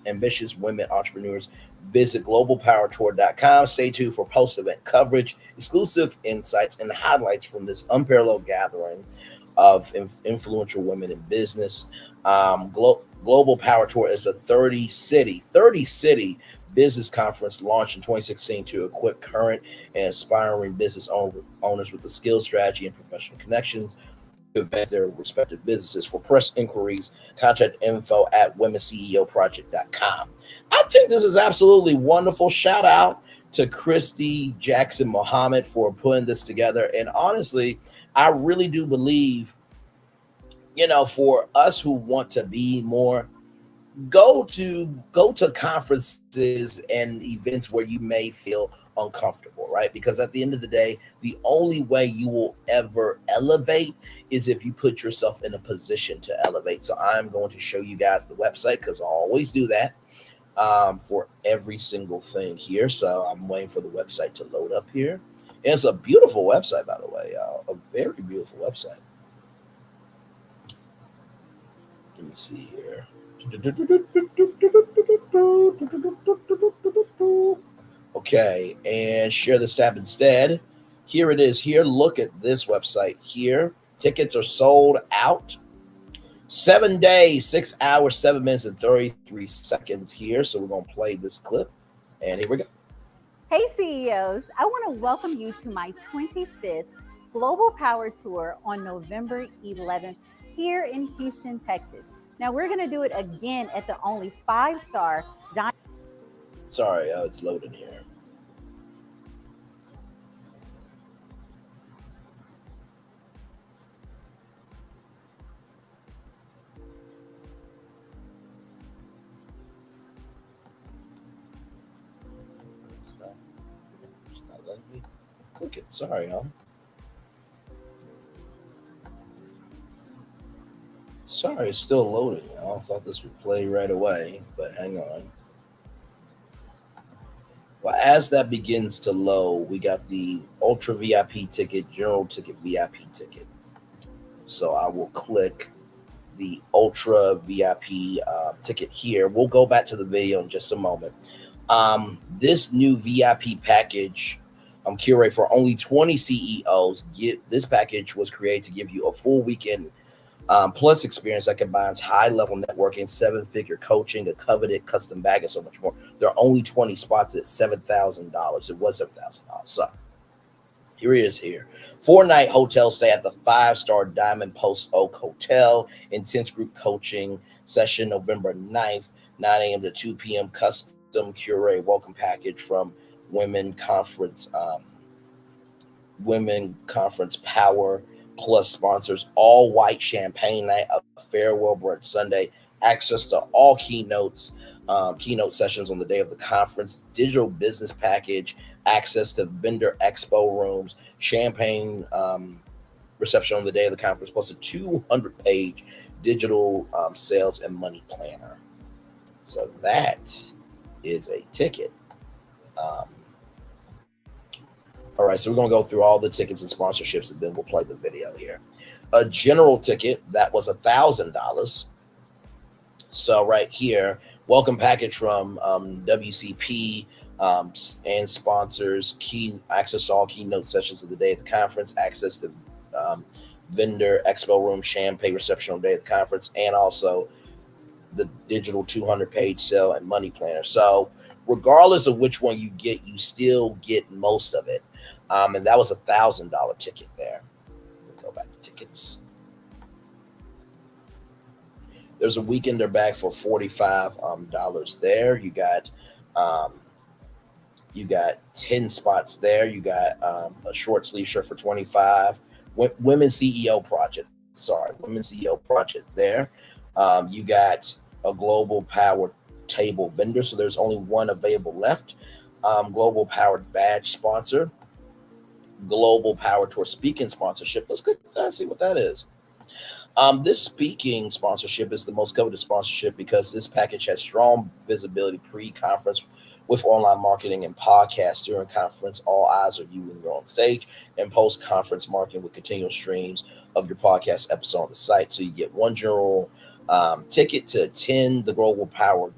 ambitious women entrepreneurs, visit globalpowertour.com. Stay tuned for post-event coverage, exclusive insights, and highlights from this unparalleled gathering of influential women in business. Global Power Tour is a 30 city business conference launched in 2016 to equip current and aspiring business owners with the skills, strategy, and professional connections to advance their respective businesses. For press inquiries, contact info at womenceoproject.com. I think this is absolutely wonderful. Shout out to Kristi-Jackson Muhammad for putting this together. And honestly, I really do believe, for us who want to be more, go to conferences and events where you may feel uncomfortable, right? Because at the end of the day, the only way you will ever elevate is if you put yourself in a position to elevate. So I'm going to show you guys the website, because I always do that for every single thing here. So I'm waiting for the website to load up here. And it's a beautiful website, by the way, a very beautiful website. Let me see here. Okay, and share this tab instead. Here it is here. Look at this website here. Tickets are sold out. 7 days, 6 hours, 7 minutes, and 33 seconds here. So we're going to play this clip. And here we go. Hey CEOs, I want to welcome you to my 25th Global Power Tour on November 11th here in Houston, Texas. Now we're going to do it again at the only 5-star dining. Sorry, it's loading here. It's not letting me click it. Sorry, y'all. Sorry, it's still loading. I thought this would play right away, but hang on. Well, as that begins to load, we got the Ultra VIP ticket, General ticket, VIP ticket. So I will click the Ultra VIP ticket here. We'll go back to the video in just a moment. This new VIP package curated for only 20 CEOs. This package was created to give you a full weekend plus experience that combines high-level networking, 7-figure coaching, a coveted custom bag, and so much more. There are only 20 spots at $7,000. It was $7,000. So here it is here. 4-night hotel stay at the 5-star Diamond Post Oak Hotel. Intense group coaching session November 9th, 9 a.m. to 2 p.m. Custom curated welcome package from Women Conference Power Plus sponsors, all white champagne night, a farewell brunch Sunday, access to all keynote sessions on the day of the conference, digital business package, access to vendor expo rooms, champagne reception on the day of the conference, plus a 200-page digital sales and money planner. So that is a ticket. All right, so we're going to go through all the tickets and sponsorships, and then we'll play the video here. A general ticket, that was $1,000. So right here, welcome package from WCP and sponsors, access to all keynote sessions of the day of the conference, access to vendor expo room, champagne reception on the day of the conference, and also the digital 200-page sale and money planner. So regardless of which one you get, you still get most of it. And that was $1,000 ticket there. We'll go back to tickets. There's a weekender bag for $45 there. You got 10 spots there. You got a short sleeve shirt for $25. Women CEO Project. Women CEO Project there. You got a Global Power Table vendor, so there's only one available left. Global Powered Badge sponsor. Global Power Tour speaking sponsorship. Let's click that and see what that is. This speaking sponsorship is the most coveted sponsorship because this package has strong visibility pre-conference with online marketing and podcasts during conference. All eyes are you when you're on stage, and post-conference marketing with continual streams of your podcast episode on the site. So you get one general ticket to attend the Global Power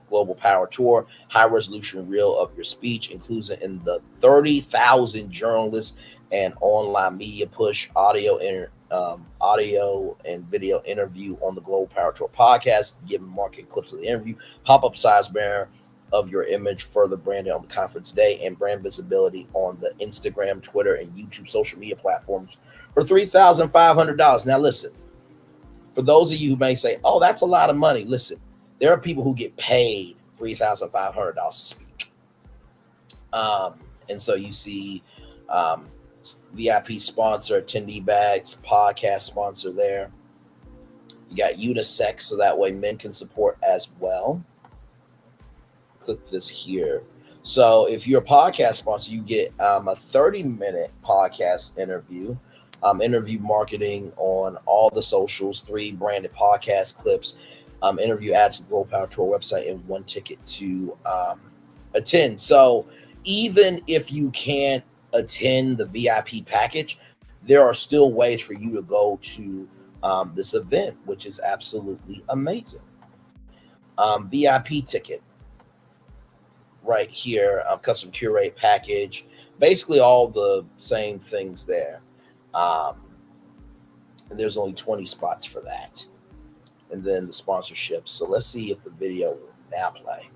Global Power Tour, high resolution reel of your speech, including in the 30,000 journalists and online media push, audio and video interview on the Global Power Tour podcast, giving market clips of the interview, pop-up size banner of your image, further branding on the conference day, and brand visibility on the Instagram, Twitter, and YouTube social media platforms for $3,500. Now, listen, for those of you who may say, oh, that's a lot of money, listen, there are people who get paid $3,500 to speak. And so you see VIP sponsor, attendee bags, podcast sponsor there. You got unisex, so that way men can support as well. Click this here. So if you're a podcast sponsor, you get a 30-minute podcast interview, interview marketing on all the socials, 3 branded podcast clips, interview ads to the Global Power Tour website, and 1 ticket to attend. So even if you can't attend the VIP package, there are still ways for you to go to this event, which is absolutely amazing. VIP ticket right here, custom curate package, basically all the same things there. And there's only 20 spots for that. And then the sponsorships. So let's see if the video will now play.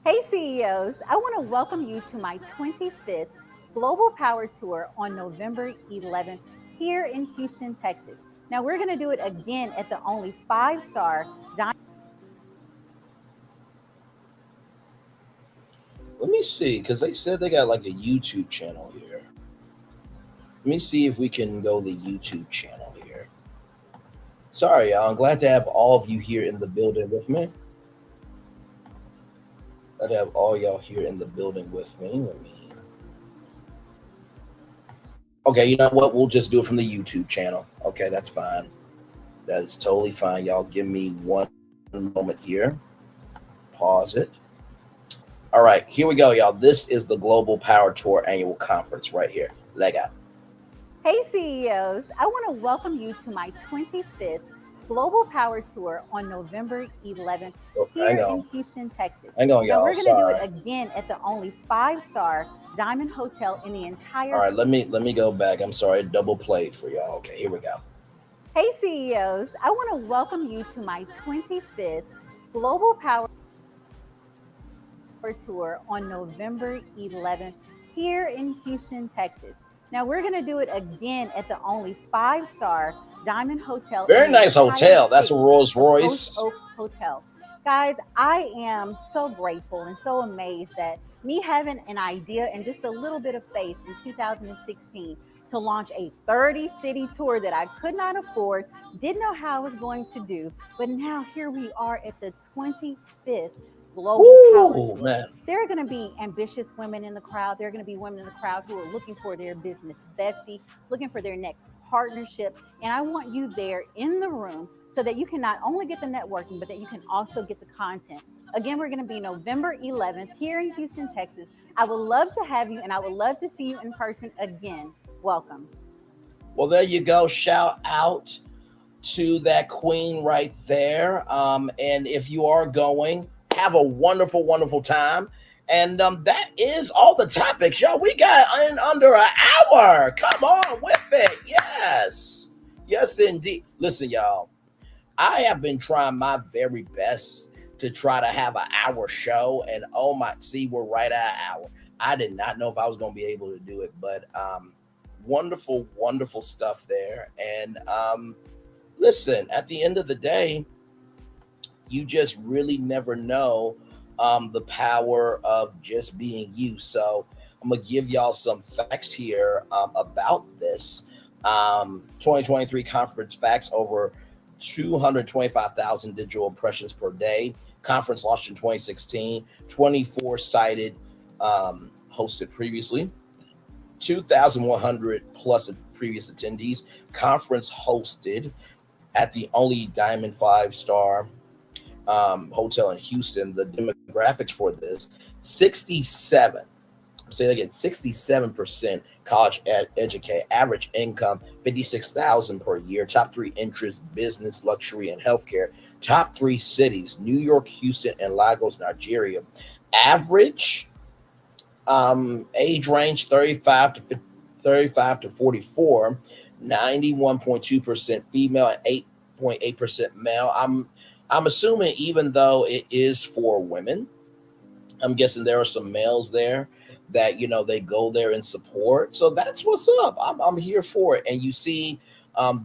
Hey CEOs, I want to welcome you to my 25th Global Power Tour on November 11th here in Houston, Texas. Now we're going to do it again at the only 5-star Diamond. Let me see, because they said they got like a YouTube channel here. Let me see if we can go the YouTube channel here. Sorry, y'all. I'm glad to have all of you here in the building with me. Glad to have all y'all here in the building with me. Okay, you know what? We'll just do it from the YouTube channel. Okay, that's fine. That is totally fine. Y'all give me one moment here. Pause it. All right, here we go, y'all. This is the Global Power Tour Annual Conference right here. Leg out. Hey CEOs, I want to welcome you to my 25th Global Power Tour on November 11th here in Houston, Texas. Hang on, y'all. We're going to do it again at the only 5-star Diamond Hotel in the entire. All right, let me go back. I'm sorry, double played for y'all. Okay, here we go. Hey CEOs, I want to welcome you to my 25th Global Power Tour on November 11th here in Houston, Texas. Now we're going to do it again at the only 5-star Diamond Hotel. Very nice hotel. That's a Rolls Royce Hotel. Guys, I am so grateful and so amazed that me having an idea and just a little bit of faith in 2016 to launch a 30-city tour that I could not afford, didn't know how I was going to do, but now here we are at the 25th Global Power Tour. Man. There are going to be ambitious women in the crowd. There are going to be women in the crowd who are looking for their business bestie, looking for their next partnership. And I want you there in the room so that you can not only get the networking, but that you can also get the content. Again, we're going to be November 11th here in Houston, Texas. I would love to have you, and I would love to see you in person again. Welcome. Well, there you go. Shout out to that queen right there. And if you are going, have a wonderful, wonderful time. And that is all the topics, y'all. We got in under an hour. Come on with it. Yes. Yes, indeed. Listen, y'all, I have been trying my very best to try to have an hour show. And oh my, see, we're right at an hour. I did not know if I was going to be able to do it, but wonderful, wonderful stuff there. And listen, at the end of the day, you just really never know the power of just being you. So I'm going to give y'all some facts here about this 2023 conference facts. Over 225,000 digital impressions per day. Conference launched in 2016, 24 cited, hosted previously, 2,100 plus previous attendees. Conference hosted at the only Diamond 5-star hotel in Houston. The demographics for this: 67 say that again, 67% college educate, average income 56,000 per year, top three interests, business, luxury, and healthcare, top three cities, New York, Houston, and Lagos, Nigeria. Average age range 35 to 44, 91.2% female and 8.8% male. I'm assuming even though it is for women, I'm guessing there are some males there that they go there and support. So that's what's up. I'm here for it. And you see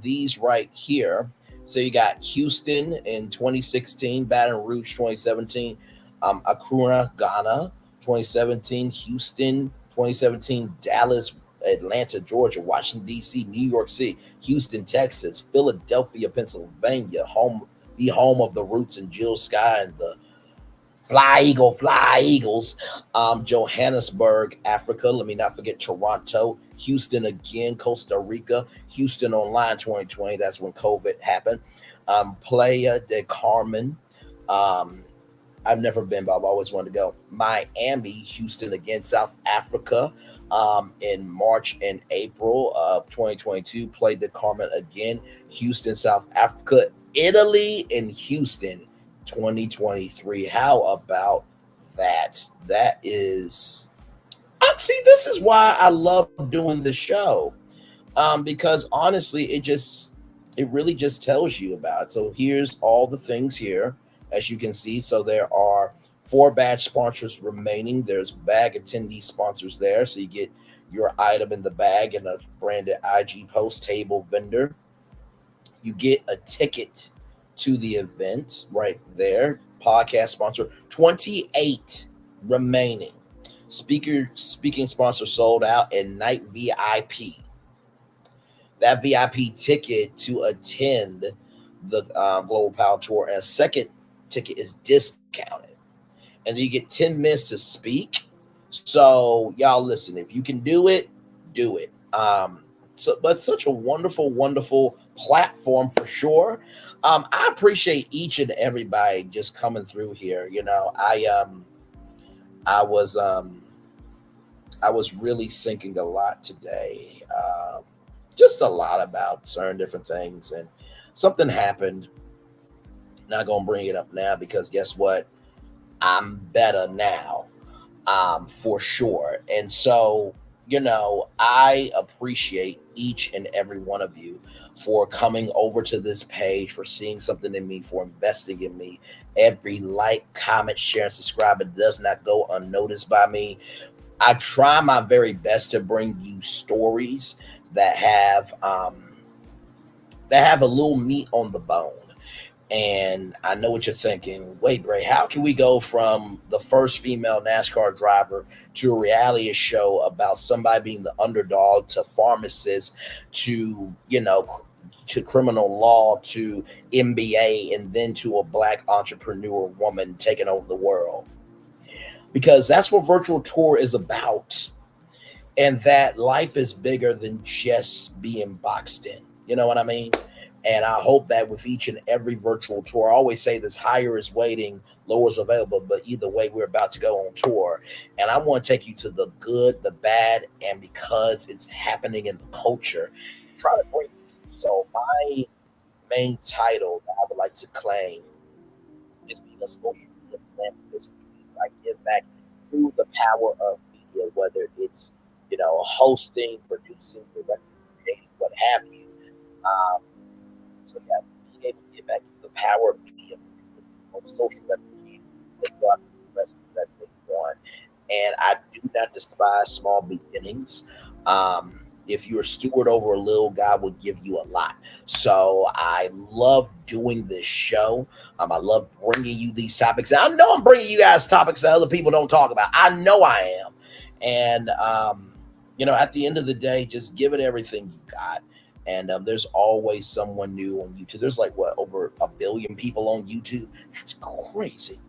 these right here. So you got Houston in 2016, Baton Rouge 2017, Accra, Ghana 2017, Houston 2017, Dallas, Atlanta, Georgia, Washington D.C., New York City, Houston, Texas, Philadelphia, Pennsylvania, the home of the Roots and Jill Sky and the Fly Eagles, Johannesburg, Africa. Let me not forget Toronto, Houston again, Costa Rica, Houston Online 2020. That's when COVID happened. Playa del Carmen. I've never been, but I've always wanted to go. Miami, Houston again, South Africa. In March and April of 2022, Playa del Carmen again, Houston, South Africa, Italy, and Houston. 2023. How about that? That is, see, this is why I love doing the show. Because honestly, it really just tells you about it. So here's all the things here, as you can see. So there are 4 badge sponsors remaining. There's bag attendee sponsors there. So you get your item in the bag and a branded IG post, table vendor. You get a ticket to the event right there. Podcast sponsor, 28 remaining. Speaking sponsor sold out, and night VIP. That VIP ticket to attend the Global Power Tour and a second ticket is discounted. And then you get 10 minutes to speak. So y'all listen, if you can do it, do it. But such a wonderful, wonderful platform for sure. I appreciate each and everybody just coming through here. I was really thinking a lot today, just a lot about certain different things, and something happened. Not gonna bring it up now because guess what? I'm better now, for sure. And so, I appreciate each and every one of you for coming over to this page, for seeing something in me, for investing in me. Every like, comment, share, and subscribe, it does not go unnoticed by me. I try my very best to bring you stories that have a little meat on the bone. And I know what you're thinking. Wait, Bray, how can we go from the first female NASCAR driver to a reality show about somebody being the underdog to pharmacists to, to criminal law to MBA and then to a black entrepreneur woman taking over the world? Because that's what virtual tour is about. And that life is bigger than just being boxed in. You know what I mean? And I hope that with each and every virtual tour, I always say this: higher is waiting, lower is available. But either way, we're about to go on tour. And I want to take you to the good, the bad, and because it's happening in the culture, try to bring you. So my main title that I would like to claim is being a social media philanthropist, which means I give back through the power of media, whether it's, hosting, producing, directing, creating, what have you. So yeah, being able to get back to the power of media for social reputation, they go out the lessons that they want. And I do not despise small beginnings. If you're a steward over a little, God will give you a lot. So I love doing this show. I love bringing you these topics. And I know I'm bringing you guys topics that other people don't talk about. I know I am. And, at the end of the day, just give it everything you got. And there's always someone new on YouTube. There's over 1 billion people on YouTube. That's crazy.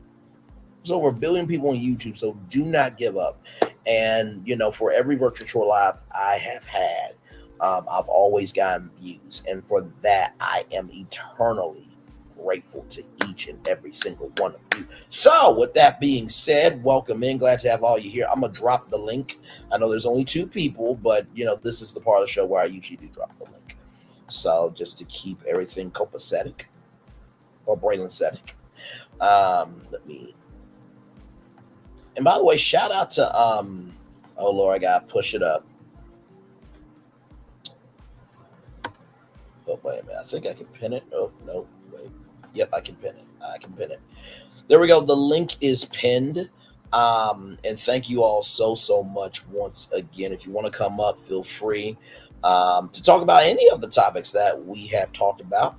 There's over 1 billion people on YouTube. So do not give up. And, for every virtual tour live I have had, I've always gotten views. And for that, I am eternally grateful to each and every single one of you. So with that being said, welcome in. Glad to have all you here. I'm going to drop the link. I know there's only 2 people, but this is the part of the show where I usually do drop the link. So just to keep everything copacetic or Braylon-cetic. And by the way, shout out to oh Lord, I gotta push it up. Oh, wait a minute. I think I can pin it. Oh, no. Wait. Yep, I can pin it. There we go. The link is pinned. And thank you all so much once again. If you want to come up, feel free to talk about any of the topics that we have talked about.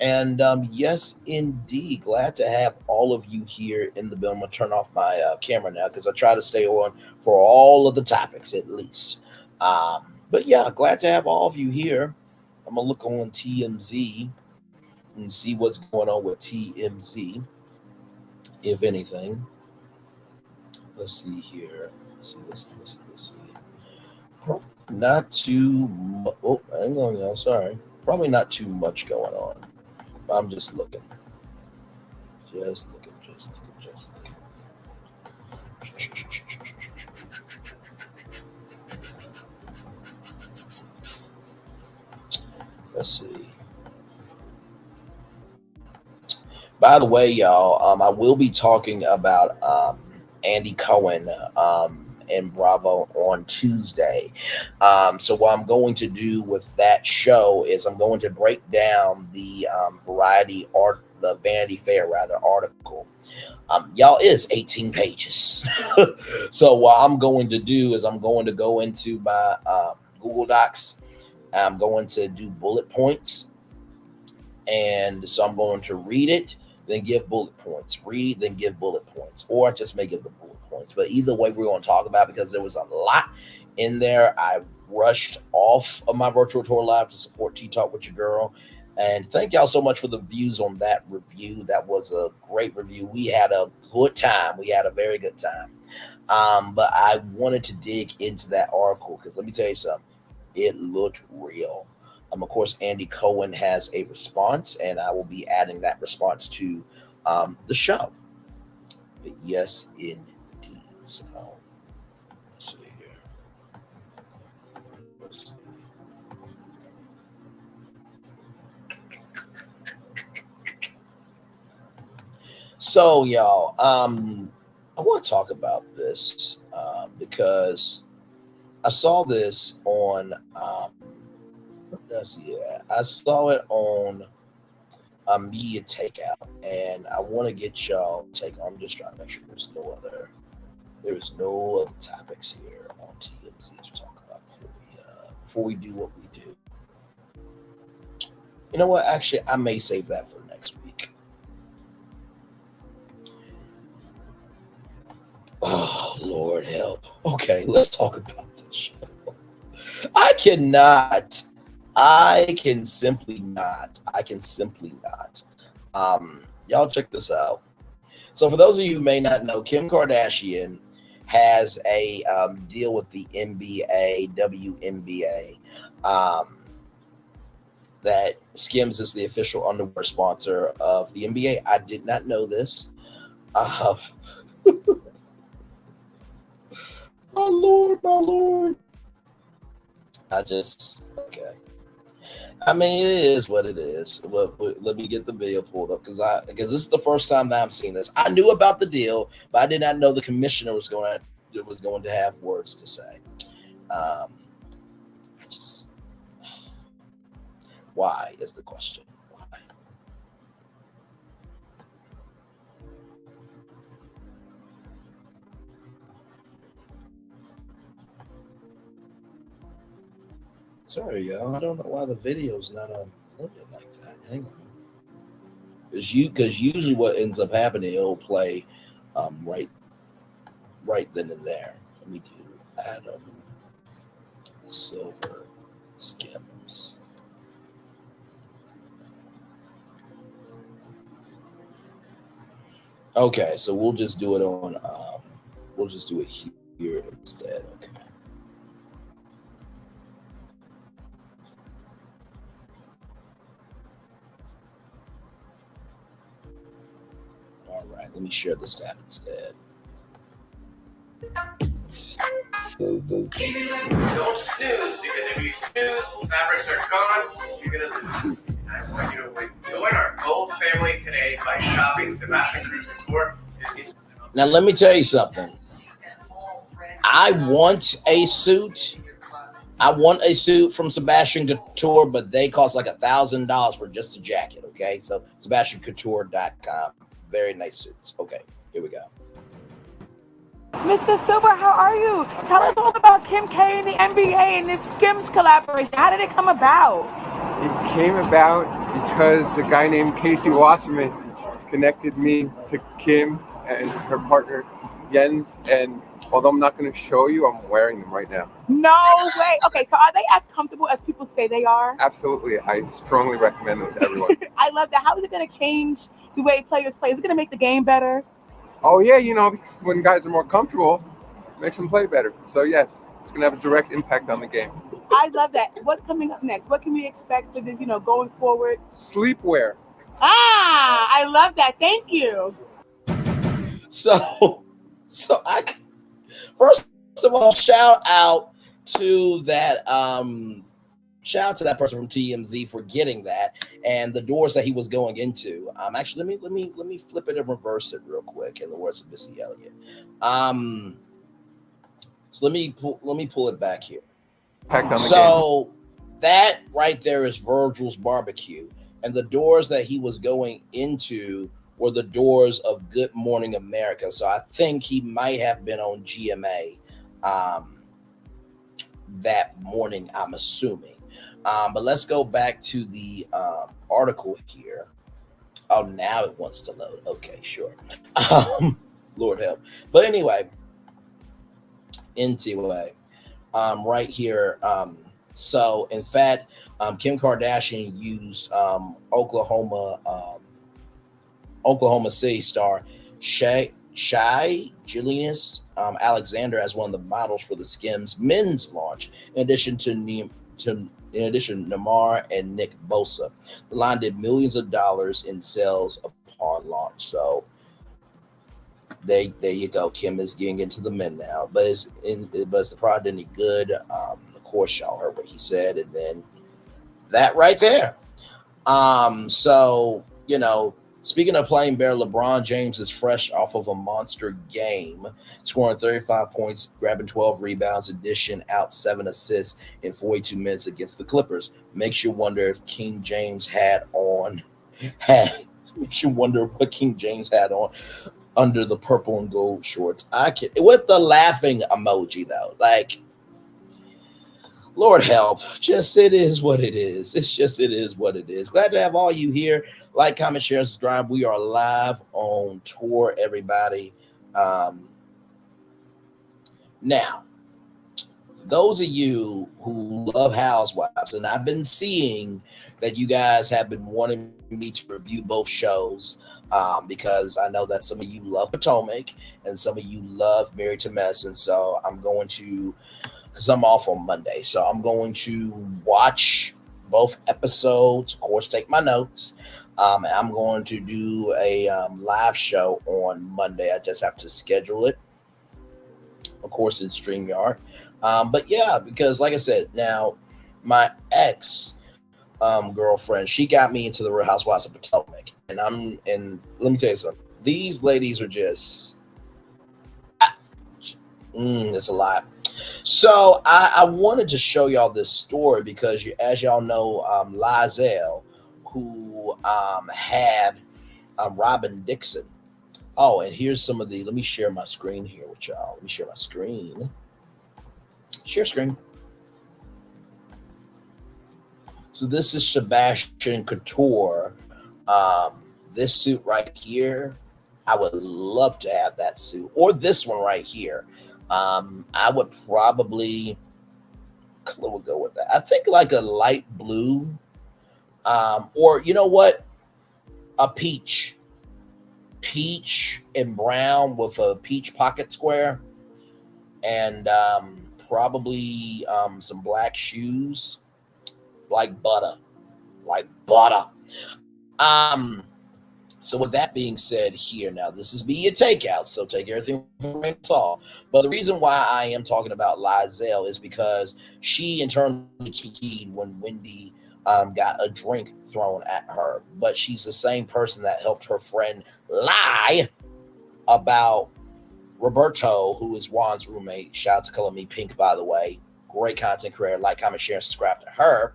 And yes, indeed, glad to have all of you here in the building. I'm going to turn off my camera now because I try to stay on for all of the topics at least. But yeah, glad to have all of you here. I'm going to look on TMZ and see what's going on with TMZ, if anything. Let's see here. Let's see. Probably not too much. Oh, hang on, y'all. Sorry. Probably not too much going on. I'm just looking. Just looking. Let's see. By the way, y'all, I will be talking about Andy Cohen and Bravo on Tuesday. So what I'm going to do with that show is I'm going to break down the the Vanity Fair article. Y'all, is 18 pages. So what I'm going to do is I'm going to go into my Google Docs. I'm going to do bullet points. And so I'm going to read it, then give bullet points. Read, then give bullet points. Or I just may give the bullet points. But either way, we're going to talk about it because there was a lot in there. I rushed off of my virtual tour live to support Tea Talk with Your Girl. And thank y'all so much for the views on that review. That was a great review. We had a good time. We had a very good time. But I wanted to dig into that article because let me tell you something. It looked real. Of course, Andy Cohen has a response, and I will be adding that response to the show. But yes, indeed. So, let's see here. So, y'all, I want to talk about this because I saw this on. I saw it on a media takeout, and I want to get y'all take. I'm just trying to make sure there's no other topics here on TMZ to talk about before we do what we do. You know what? Actually, I may save that for next week. Oh, Lord help. Okay, let's talk about this show. I can simply not. Y'all check this out. So for those of you who may not know, Kim Kardashian has a deal with the NBA, WNBA, that Skims is the official underwear sponsor of the NBA. I did not know this. My Lord. Okay. I mean, it is what it is. Let me get the video pulled up because this is the first time that I've seen this. I knew about the deal, but I did not know the commissioner was going to have words to say. Why is the question? Why? Sorry, y'all. I don't know why the video's not playing like that. Hang on. Because usually what ends up happening, it'll play right then and there. Let me do Adam Silver Skims. Okay, so we'll just do it on. We'll just do it here instead. Okay. Let me share this tab instead. Don't snooze, because if you snooze, fabrics are gone, you're gonna lose. I want you to win. Join our gold family today by shopping Sebastian Cruz Couture. Now, let me tell you something. I want a suit. I want a suit from Sebastian Couture, but they cost like $1,000 for just a jacket. Okay, so SebastianCouture.com. Very nice suits. Okay, here we go. Mr. Silver, how are you? Tell us all about Kim K and the NBA and this Skims collaboration. How did it come about? It came about because a guy named Casey Wasserman connected me to Kim and her partner Jens, and although I'm not going to show you, I'm wearing them right now. No way. Okay, so are they as comfortable as people say they are? Absolutely. I strongly recommend them to everyone. I love that. How is it going to change the way players play? Is it going to make the game better? Oh yeah, because when guys are more comfortable, it makes them play better. So yes, it's going to have a direct impact on the game. I love that. What's coming up next? What can we expect for this, going forward? Sleepwear. I love that. Thank you. So I first of all shout out to that person from TMZ for getting that and the doors that he was going into. Actually, let me flip it and reverse it real quick in the words of Missy Elliott. So let me pull it back here. So that right there is Virgil's Barbecue, and the doors that he was going into were the doors of Good Morning America. So I think he might have been on GMA that morning, I'm assuming. But let's go back to the article here. Oh, now it wants to load. Okay, sure. Lord help. But anyway, right here. So in fact, Kim Kardashian used Oklahoma City star Shai Gilgeous Alexander as one of the models for the Skims men's launch. In addition to Neymar and Nick Bosa, the line did millions of dollars in sales upon launch. So there you go. Kim is getting into the men now, but is the product any good? Of course, y'all heard what he said, and then that right there. So speaking of playing better, LeBron James is fresh off of a monster game, scoring 35 points, grabbing 12 rebounds, dishing out 7 assists in 42 minutes against the Clippers. Makes you wonder if King James makes you wonder what King James had on under the purple and gold shorts. With the laughing emoji though, like, Lord help. Just it is what it is. It is what it is. Glad to have all you here. Like, comment, share, subscribe. We are live on tour, everybody. Now, those of you who love Housewives, and I've been seeing that you guys have been wanting me to review both shows, because I know that some of you love Potomac and some of you love Married to Medicine. So I'm going to, because I'm off on Monday, so I'm going to watch both episodes, of course, take my notes. I'm going to do a live show on Monday. I just have to schedule it, of course, in StreamYard. But yeah, because like I said, now my ex girlfriend, she got me into the Real Housewives of Potomac, and let me tell you something. These ladies are just, it's a lot. So I wanted to show y'all this story because, as y'all know, Lizelle, who had Robin Dixon. Oh, and here's some of the, let me share my screen here with y'all. Let me share my screen. Share screen. So this is Sebastian Couture. This suit right here, I would love to have that suit, or this one right here. I would probably, we'll go with that. I think like a light blue, or you know what? A peach and brown with a peach pocket square, and probably some black shoes, like butter. So with that being said here, now this is media takeout, so take everything with a grain of salt. But the reason why I am talking about Lizelle is because she internally kikied when Wendy got a drink thrown at her. But she's the same person that helped her friend lie about Roberto, who is Juan's roommate. Shout out to Color Me Pink, by the way. Great content creator. Like, comment, share, and subscribe to her.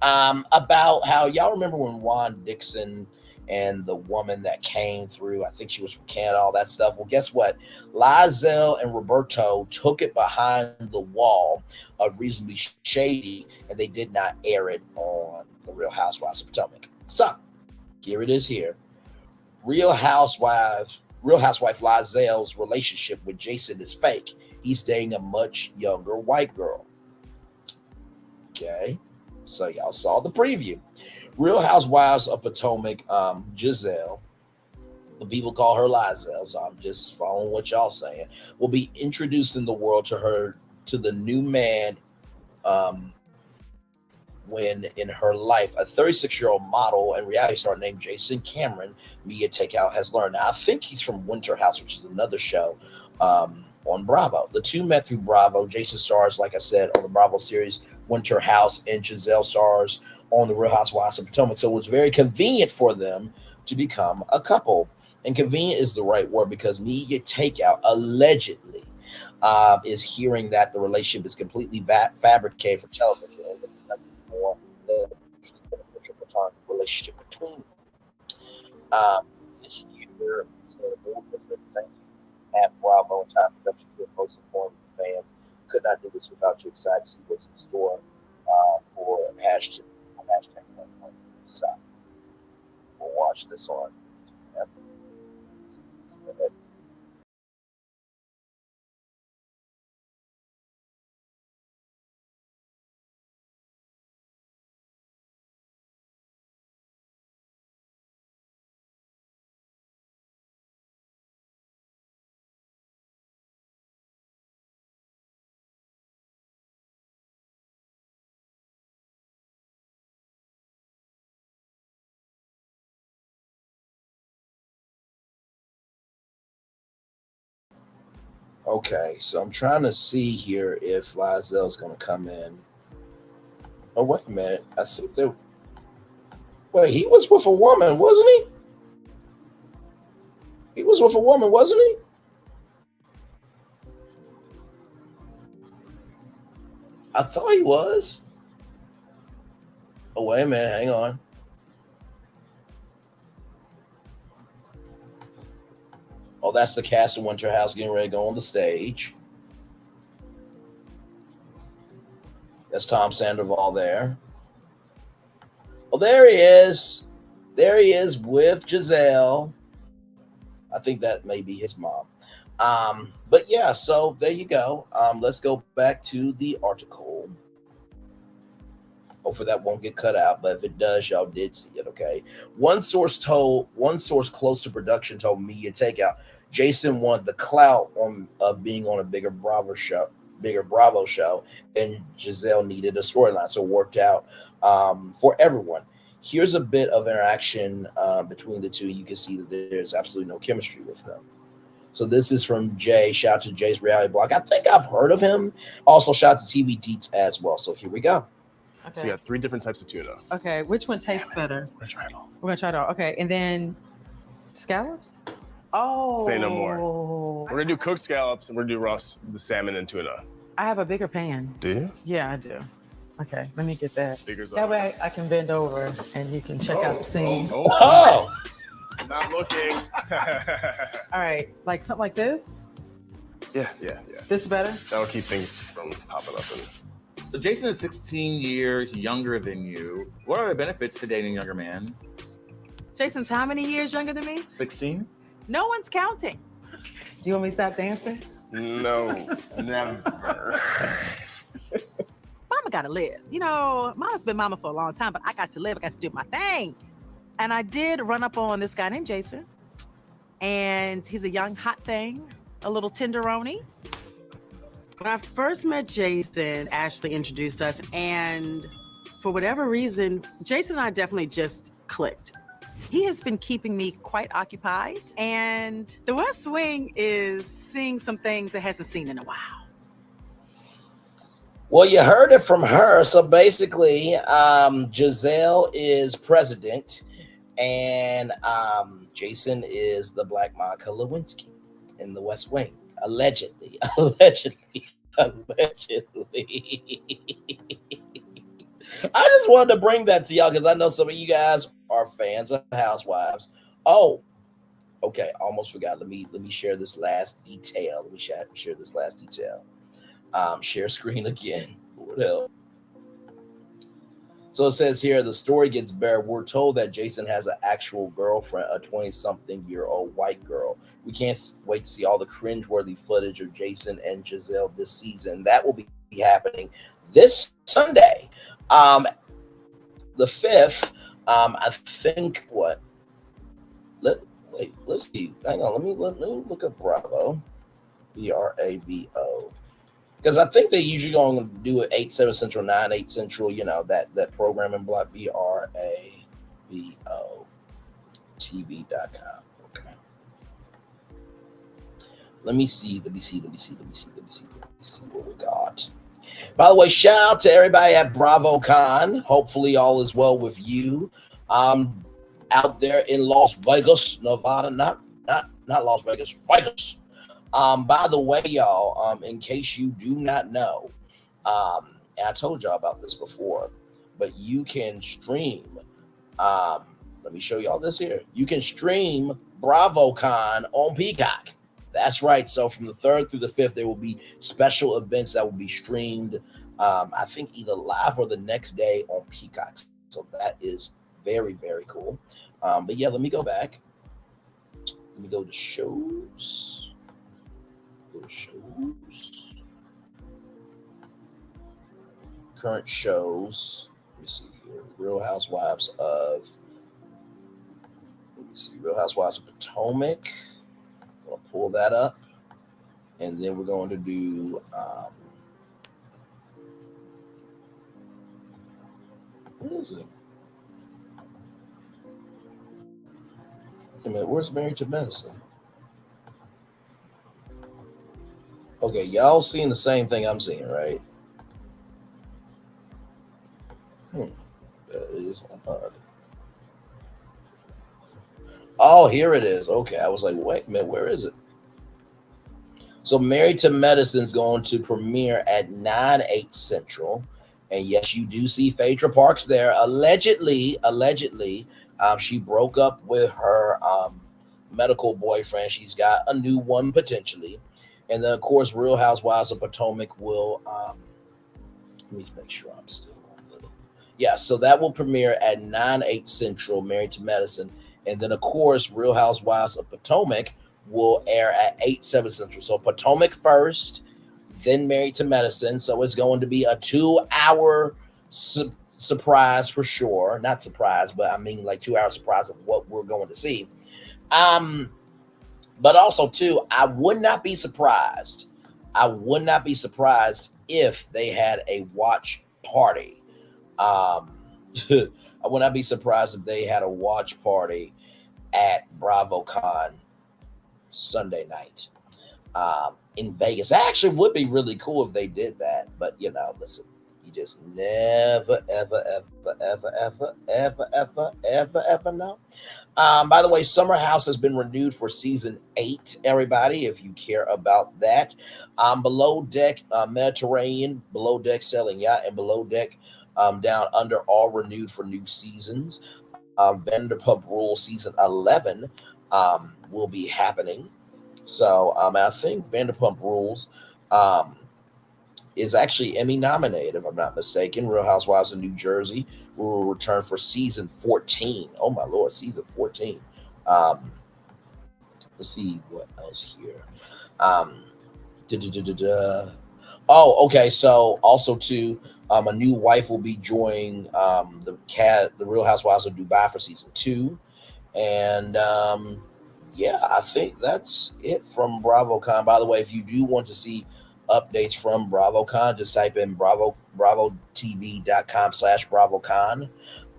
About how y'all remember when Juan Dixon and the woman that came through, I think she was from Canada, all that stuff. Well, guess what? Lizelle and Roberto took it behind the wall of Reasonably Shady, and they did not air it on the Real Housewives of Potomac. So, here it is here. Real Housewife Lizelle's relationship with Jason is fake. He's dating a much younger white girl. Okay, so y'all saw the preview. Real Housewives of Potomac, Giselle, the people call her Lizelle, so I'm just following what y'all saying, will be introducing the world to the new man when in her life, a 36-year-old model and reality star named Jason Cameron, media takeout has learned. Now, I think he's from Winter House, which is another show on Bravo. The two met through Bravo. Jason stars, like I said, on the Bravo series Winter House, and Giselle stars on the Real Housewives of Potomac. So it was very convenient for them to become a couple. And convenient is the right word, because media takeout allegedly is hearing that the relationship is completely fabricated for television. It's nothing more than a beneficial platonic relationship between them. This year is a little different. Thank you at Bravo and Time Production for most important fans. Could not do this without you. Excited to see what's in store for hashtag 2020. So we'll watch this on Instagram. Okay, so I'm trying to see here if Lizelle's going to come in. Oh, wait a minute. I think that. Wait, he was with a woman, wasn't he? He was with a woman, wasn't he? I thought he was. Oh, wait a minute. Hang on. Oh, that's the cast of Winter House getting ready to go on the stage. That's Tom Sandoval there. Oh, there he is. There he is with Giselle. I think that may be his mom. But yeah, so there you go. Let's go back to the article. Hopefully that won't get cut out, but if it does, y'all did see it, okay? One source close to production told Media Takeout, Jason wanted the clout of being on a bigger Bravo show, and Giselle needed a storyline, so it worked out for everyone. Here's a bit of interaction between the two. You can see that there's absolutely no chemistry with them. So this is from Jay. Shout out to Jay's reality blog. I think I've heard of him. Also, shout out to TV Deets as well. So here we go. Okay. So you got 3 different types of tuna. Okay, which one tastes better? We're gonna try it all. We're gonna try it all. Okay, and then scallops? Oh. Say no more. We're gonna do cooked scallops and we're gonna do the salmon and tuna. I have a bigger pan. Do you? Yeah, I do. Okay, let me get that. Bigger that way I can bend over and you can check out the scene. Oh! I'm not looking. All right, like something like this? Yeah. This is better? That'll keep things from popping up. So Jason is 16 years younger than you. What are the benefits to dating a younger man? Jason's how many years younger than me? 16. No one's counting. Do you want me to stop dancing? No, never. Mama gotta live. You know, Mama's been mama for a long time, but I got to live. I got to do my thing. And I did run up on this guy named Jason. And he's a young, hot thing, a little tenderoni. When I first met Jason, Ashley introduced us, and for whatever reason, Jason and I definitely just clicked. he has been keeping me quite occupied. And The West Wing is seeing some things it hasn't seen in a while. Well, you heard it from her. So basically, Giselle is president, and Jason is the Black Monica Lewinsky in the West Wing. Allegedly. I just wanted to bring that to y'all because I know some of you guys are fans of Housewives. Oh, okay. Almost forgot. Let me share this last detail. Let me share this last detail. Share screen again. What the hell? So it says here, the story gets better. We're told that Jason has an actual girlfriend, a 20-something-year-old white girl. We can't wait to see all the cringeworthy footage of Jason and Giselle this season. That will be happening this Sunday, the 5th. I think what? Let's see. Hang on. Let me look up Bravo. Bravo. Because I think they usually going to do it 8/7 Central, 9/8 Central. You know that programming block. BRAVO TV.com. Okay. Let me see what we got. By the way, shout out to everybody at BravoCon. Hopefully all is well with you. Out there in Las Vegas, Nevada, not Las Vegas, Vegas. By the way, y'all, in case you do not know, and I told y'all about this before, but you can stream. Let me show y'all this here. You can stream BravoCon on Peacock. That's right. So from the 3rd through the 5th, there will be special events that will be streamed. I think either live or the next day on Peacock. So that is very, very cool. But yeah, let me go back. Let me go to shows. Current shows. Let me see here. Real Housewives of Potomac. I'm gonna pull that up, and then we're going to do what is it? Wait a minute, where's Married to Medicine? Okay, y'all seeing the same thing I'm seeing, right? That is odd. Oh, here it is. Okay, I was like, wait a minute, where is it? So Married to Medicine is going to premiere at 9/8 Central. And yes, you do see Phaedra Parks there. Allegedly, she broke up with her medical boyfriend. She's got a new one potentially. And then, of course, Real Housewives of Potomac will, let me make sure I'm still on the, yeah, so that will premiere at 9/8 Central, Married to Medicine. And then, of course, Real Housewives of Potomac will air at 8/7 Central. So Potomac first, then Married to Medicine. So it's going to be a 2-hour surprise for sure. Not surprise, but I mean like 2-hour surprise of what we're going to see. But also, too, I would not be surprised if they had a watch party. I would not be surprised if they had a watch party at BravoCon Sunday night in Vegas. That actually would be really cool if they did that. But, you know, listen, you just never, ever know. By the way, Summer House has been renewed for season 8, everybody, if you care about that. Below Deck, Mediterranean, Below Deck Sailing Yacht, and Below Deck Down Under, all renewed for new seasons. Vanderpump Rules season 11 will be happening. So I think Vanderpump Rules is actually Emmy nominated, if I'm not mistaken. Real Housewives of New Jersey will return for season 14. Oh my Lord, season 14. Let's see what else here. Oh, okay. So also too, a new wife will be joining the Real Housewives of Dubai for season 2, and yeah, I think that's it from BravoCon. By the way, if you do want to see updates from BravoCon, just type in bravotv.com/BravoCon.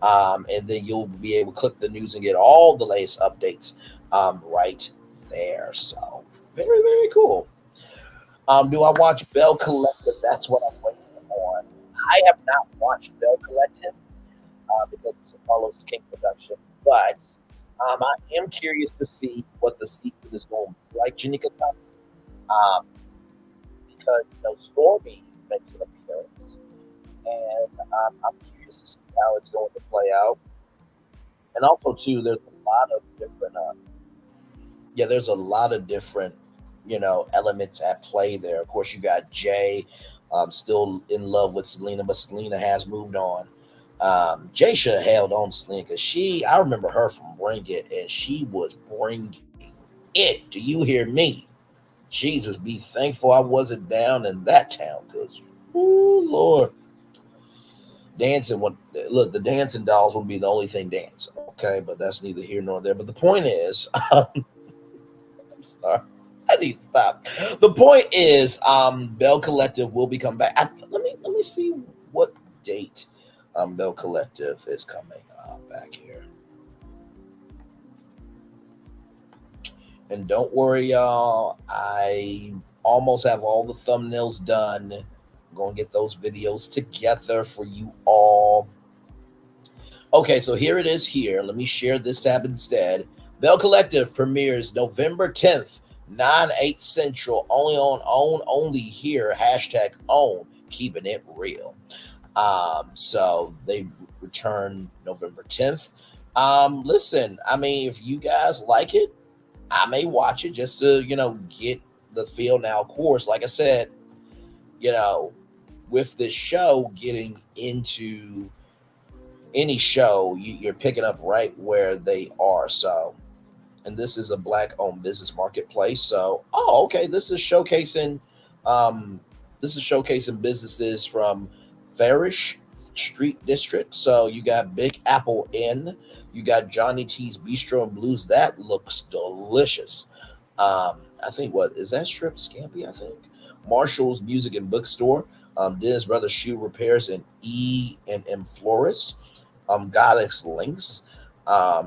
And then you'll be able to click the news and get all the latest updates right there. So very, very cool. Do I watch Bell Collective? That's what I'm waiting on. I have not watched Bell Collective because it's a Carlos King production, but I am curious to see what the sequel is going to be like, Janika. Because Stormy makes an appearance, and I'm curious to see how it's going to play out. And also, too, there's a lot of different, there's a lot of different, elements at play there. Of course, you got Jay, still in love with Selena, but Selena has moved on. Jay should have held on to Selena because I remember her from Bring It, and she was bringing it. Do you hear me? Jesus, be thankful I wasn't down in that town because, oh Lord, the dancing dolls would be the only thing dancing. Okay, but that's neither here nor there. But the point is, I'm sorry, I need to stop. The point is, Bell Collective will be coming back. Let me see what date Bell Collective is coming back here. And don't worry, y'all. I almost have all the thumbnails done. I'm going to get those videos together for you all. Okay, so here it is here. Let me share this tab instead. Bell Collective premieres November 10th, 9/8 Central, only on OWN, only here, #OWN, keeping it real. So they return November 10th. Listen, I mean, if you guys like it, I may watch it just to, get the feel. Now, of course, like I said, with this show, getting into any show, you're picking up right where they are. So, and this is a Black-owned business marketplace. So, okay, this is showcasing businesses from Farish Street District. So you got Big Apple Inn, you got Johnny T's Bistro and Blues. That looks delicious. I think what is that Strip Scampi? I think Marshall's Music and Bookstore, Dennis Brothers Shoe Repairs, and E&M Florist, Goddess Links.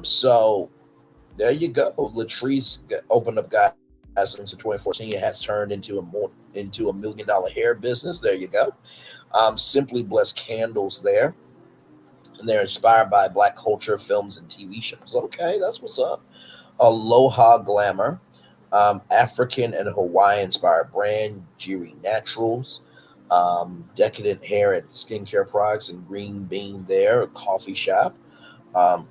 So there you go. Latrice opened up Goddess Links in 2014. It has turned into a $1 million hair business. There you go. Simply Blessed Candles there. And they're inspired by Black culture, films, and TV shows. Okay, that's what's up. Aloha Glamour, African and Hawaiian inspired brand, Jiri Naturals, Decadent Hair and Skincare Products, and Green Bean there, a coffee shop.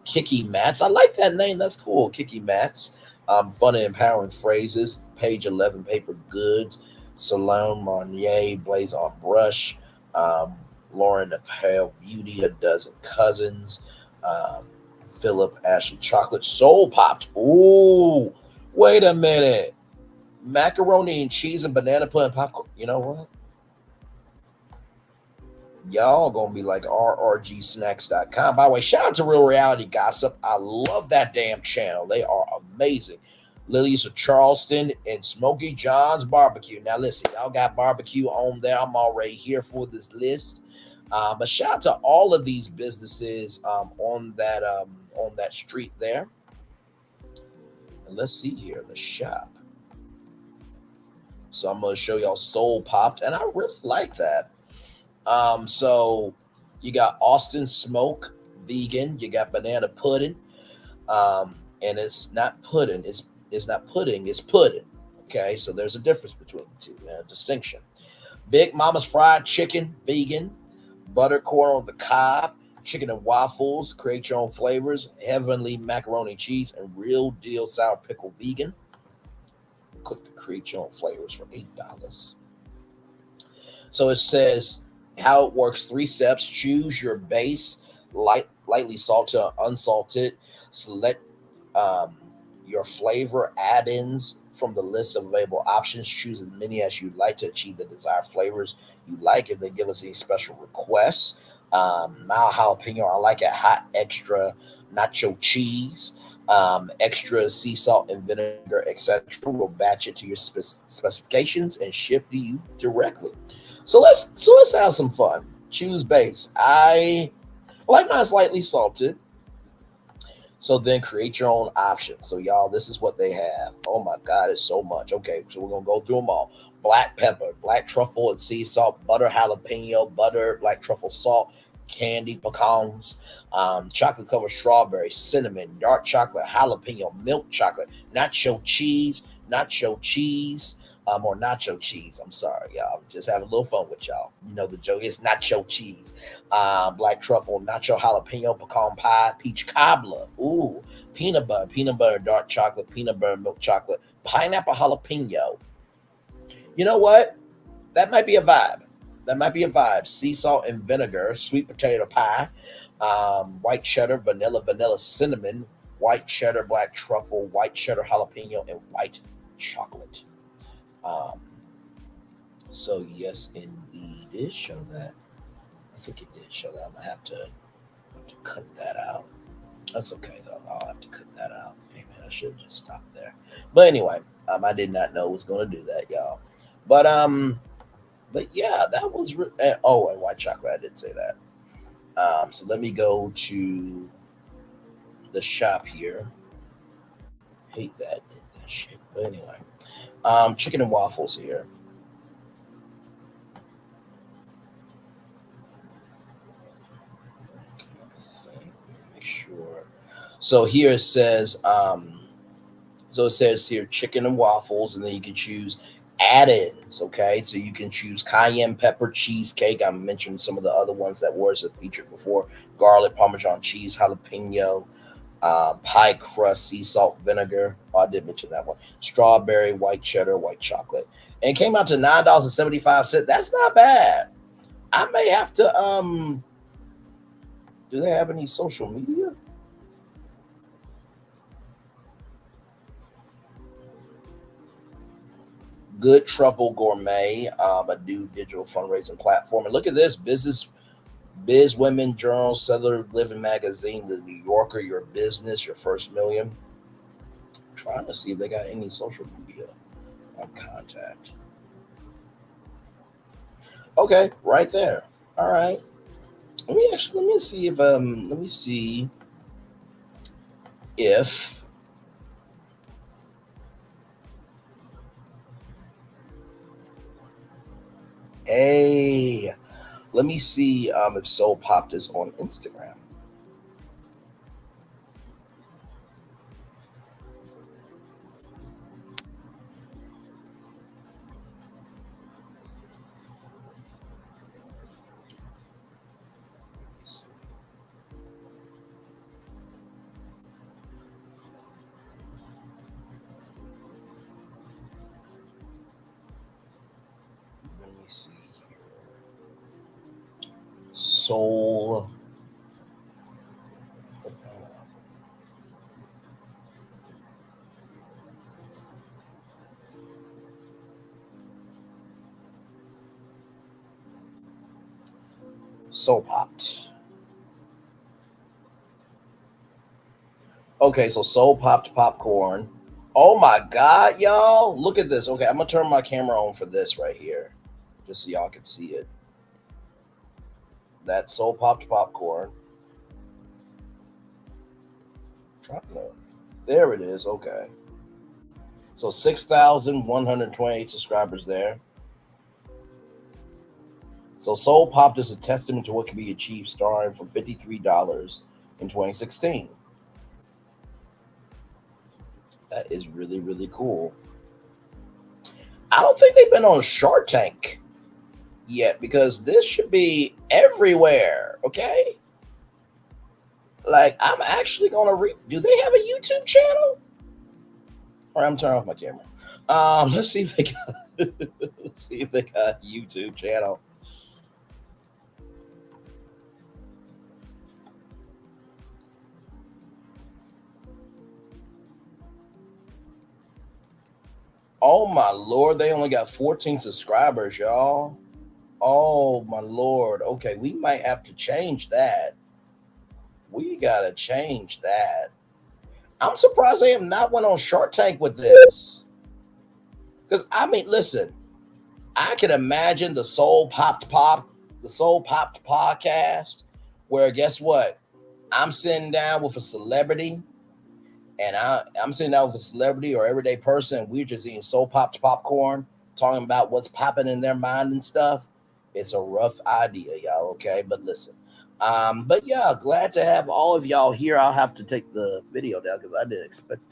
Kiki Mats, I like that name, that's cool. Kiki Mats, Fun and Empowering Phrases, Page 11 Paper Goods, Salon Marnier, Blaze on Brush, Lauren Apparel Beauty, A Dozen Cousins, Philip Ashley Chocolate, Soul Popped. Ooh, wait a minute. Macaroni and cheese and banana pudding popcorn. You know what? Y'all gonna be like rrgsnacks.com. By the way, shout out to Real Reality Gossip. I love that damn channel. They are amazing. Lily's of Charleston and Smokey John's Barbecue. Now listen, y'all got barbecue on there. I'm already here for this list. But shout out to all of these businesses on that street there. And let's see here, the shop. So I'm gonna show y'all Soul Popped, and I really like that. So you got Austin Smoke Vegan, you got banana pudding, and it's not pudding, it's not pudding, it's pudding. Okay, so there's a difference between the two, a distinction. Big Mama's Fried Chicken Vegan, butter corn on the cob, chicken and waffles, create your own flavors, heavenly macaroni and cheese, and real deal sour pickle vegan. Click to create your own flavors for $8. So it says how it works: 3 steps. Choose your base, lightly salted or unsalted. Select your flavor add-ins from the list of available options. Choose as many as you'd like to achieve the desired flavors you like, and then give us any special requests. Mild jalapeno, I like it hot, extra nacho cheese, extra sea salt and vinegar, etc. We'll batch it to your specifications and ship to you directly. So let's have some fun. Choose base. I like mine's lightly salted. So then create your own option. So y'all, this is what they have. Oh my God, it's so much. Okay, so we're gonna go through them all. Black pepper, black truffle and sea salt, butter jalapeno, butter, black truffle salt, candy pecans, chocolate covered strawberry, cinnamon, dark chocolate, jalapeno, milk chocolate, nacho cheese, or nacho cheese. I'm sorry, y'all. Just having a little fun with y'all. You know the joke. It's nacho cheese. Black truffle, nacho jalapeno, pecan pie, peach cobbler. Ooh, peanut butter, dark chocolate, peanut butter, milk chocolate, pineapple jalapeno. You know what? That might be a vibe. Sea salt and vinegar, sweet potato pie, white cheddar, vanilla cinnamon, white cheddar, black truffle, white cheddar jalapeno, and white chocolate. So yes, indeed, it did show that. I think it did show that. I'm gonna have to cut that out. That's okay though. I'll have to cut that out. Hey man, I should have just stopped there. But anyway, I did not know it was gonna do that, y'all. But yeah, that was. And white chocolate. I did say that. So let me go to the shop here. Hate that shit. But anyway, chicken and waffles here. Make sure. So here it says. So it says here chicken and waffles, and then you can choose add-ins. Okay, so you can choose cayenne pepper cheesecake. I mentioned some of the other ones that were featured before: garlic, Parmesan cheese, jalapeno, pie crust, sea salt, vinegar. Oh, I did mention that one. Strawberry, white cheddar, white chocolate, and it came out to $9.75. That's not bad. I may have to. Do they have any social media? Good Trouble Gourmet, a new digital fundraising platform. And look at this: Biz Women Journal, Southern Living Magazine, The New Yorker, Your Business, Your First Million. I'm trying to see if they got any social media on contact. Okay, right there. All right. Let me see if let me see if Soul Popped is on Instagram. Let me see here. Soul. Soul Popped. Okay, so Soul Popped popcorn. Oh my God, y'all. Look at this. Okay, I'm going to turn my camera on for this right here, just so y'all can see it. That Soul Popped popcorn. There it is. Okay. So 6,128 subscribers there. So Soul Popped is a testament to what can be achieved starting from $53 in 2016. That is really, really cool. I don't think they've been on Shark Tank yet, because this should be everywhere, okay? Like, I'm actually going to do they have a YouTube channel? All right, I'm turning off my camera. Let's see if they got a YouTube channel. Oh my Lord, they only got 14 subscribers, y'all. Oh my Lord. Okay, we might have to change that. We gotta change that. I'm surprised they have not went on Shark Tank with this. Because I mean, listen, I can imagine the Soul Popped podcast where guess what? I'm sitting down with a celebrity, and I'm sitting down with a celebrity or everyday person, and we're just eating soul popped popcorn, talking about what's popping in their mind and stuff. It's a rough idea, y'all. Okay, but listen. But yeah, glad to have all of y'all here. I'll have to take the video down because I didn't expect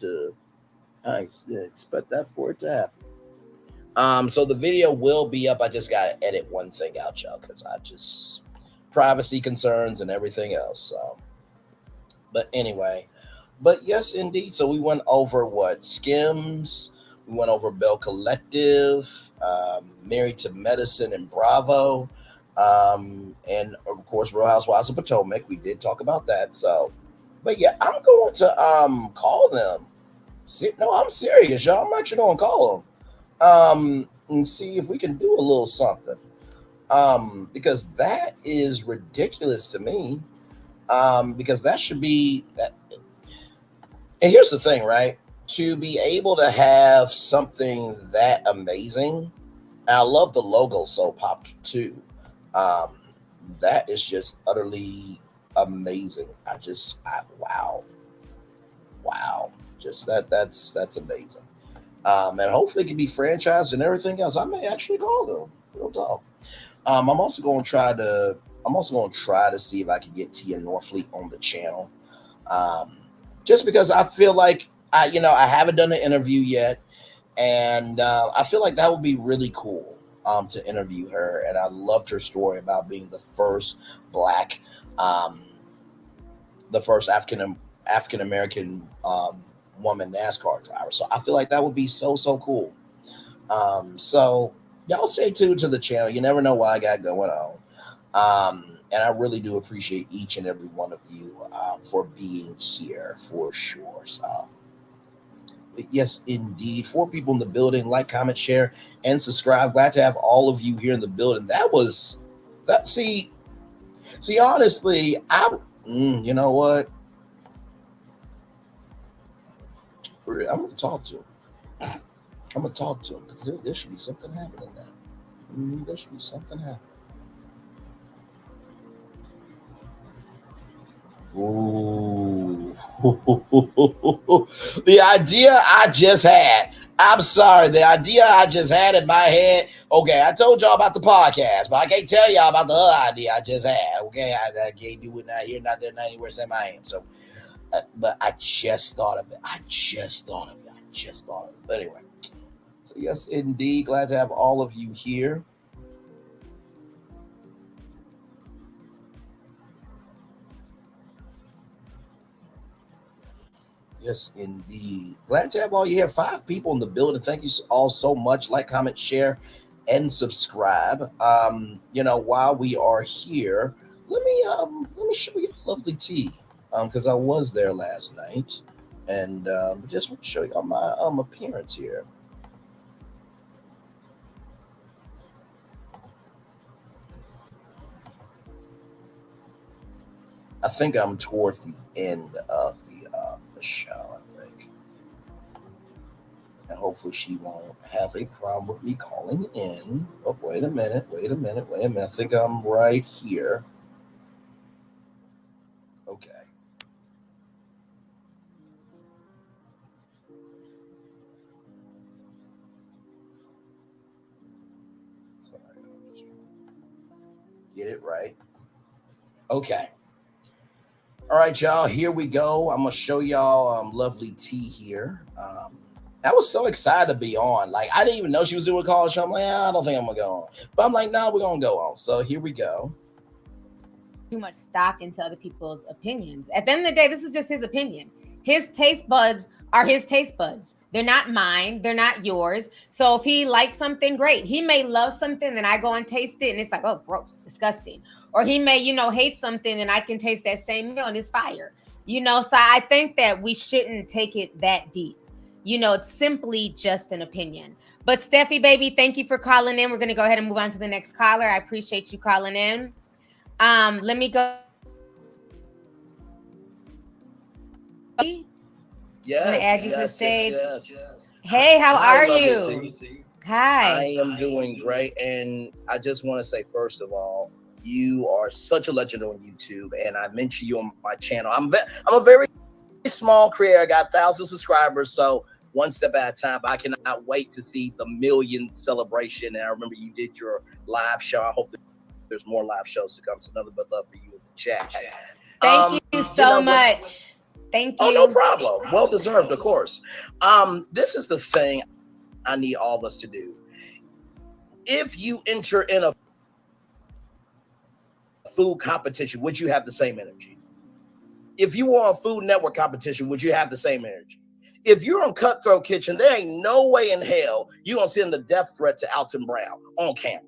that for it to happen. So the video will be up. I just gotta edit one thing out, y'all, because I just privacy concerns and everything else. So, but anyway, but yes, indeed. So we went over what Skims, we went over Bell Collective, Married to Medicine and Bravo, and of course Real Housewives of Potomac. We did talk about that. So, but yeah, I'm going to call them. No, I'm serious, y'all. I'm actually going to call them. And see if we can do a little something. Because that is ridiculous to me. Because that should be that. And here's the thing, right? To be able to have something that amazing, I love the logo so popped too. That is just utterly amazing. Wow. Just that's amazing. And hopefully it can be franchised and everything else. I may actually call them. Real talk. I'm also going to try to see if I can get Tia Norfleet on the channel. Just because I feel like I haven't done an interview yet, and I feel like that would be really cool to interview her. And I loved her story about being the first Black, the first African American woman NASCAR driver. So I feel like that would be so cool. So y'all stay tuned to the channel. You never know what I got going on. And I really do appreciate each and every one of you for being here for sure. So yes, indeed. 4 people in the building. Like, comment, share, and subscribe. Glad to have all of you here in the building. See, honestly, you know what? I'm going to talk to him. Because there should be something happening there. There should be something happening. Ooh. The idea I just had. I'm sorry. The idea I just had in my head. Okay, I told y'all about the podcast, but I can't tell y'all about the other idea I just had. Okay, I can't do it, not here, not there, not anywhere, same I am. So, but I just thought of it. But anyway, so yes, indeed, glad to have all of you here. Yes, indeed. Glad to have all you here. 5 people in the building. Thank you all so much. Like, comment, share, and subscribe. While we are here, let me show you a lovely tea. Because I was there last night, and just want to show you my appearance here. I think I'm towards the end of the show, I think. And hopefully she won't have a problem with me calling in. Oh, wait a minute. I think I'm right here. Okay. Sorry, I'll just get it right. Okay. All right, y'all, here we go. I'm going to show y'all lovely tea here. I was so excited to be on. Like, I didn't even know she was doing a call show. I'm like, I don't think I'm going to go on. But I'm like, no, we're going to go on. So here we go. Too much stock into other people's opinions. At the end of the day, this is just his opinion. His taste buds are his taste buds. They're not mine. They're not yours. So if he likes something, great. He may love something, then I go and taste it, and it's like, oh, gross, disgusting. Or he may, hate something, and I can taste that same meal, and it's fire. So I think that we shouldn't take it that deep. It's simply just an opinion. But Steffi, baby, thank you for calling in. We're going to go ahead and move on to the next caller. I appreciate you calling in. Let me go. Yes, I'm going to add you to the stage. Yes. Hey, how are you? Hi. I am doing great. And I just want to say, first of all, You are such a legend on YouTube, and I mention you on my channel. I'm a very small creator. I got 1,000 subscribers, so one step at a time. But I cannot wait to see the 1,000,000 celebration. And I remember you did your live show. I hope that there's more live shows to come. So nothing but love for you in the chat. Thank you so much. Thank you. Oh, no problem. Well deserved, of course. This is the thing I need all of us to do. If you enter in a food competition, would you have the same energy? If you were on Food Network competition, would you have the same energy? If you're on Cutthroat Kitchen, there ain't no way in hell you're going to send a death threat to Alton Brown on camera.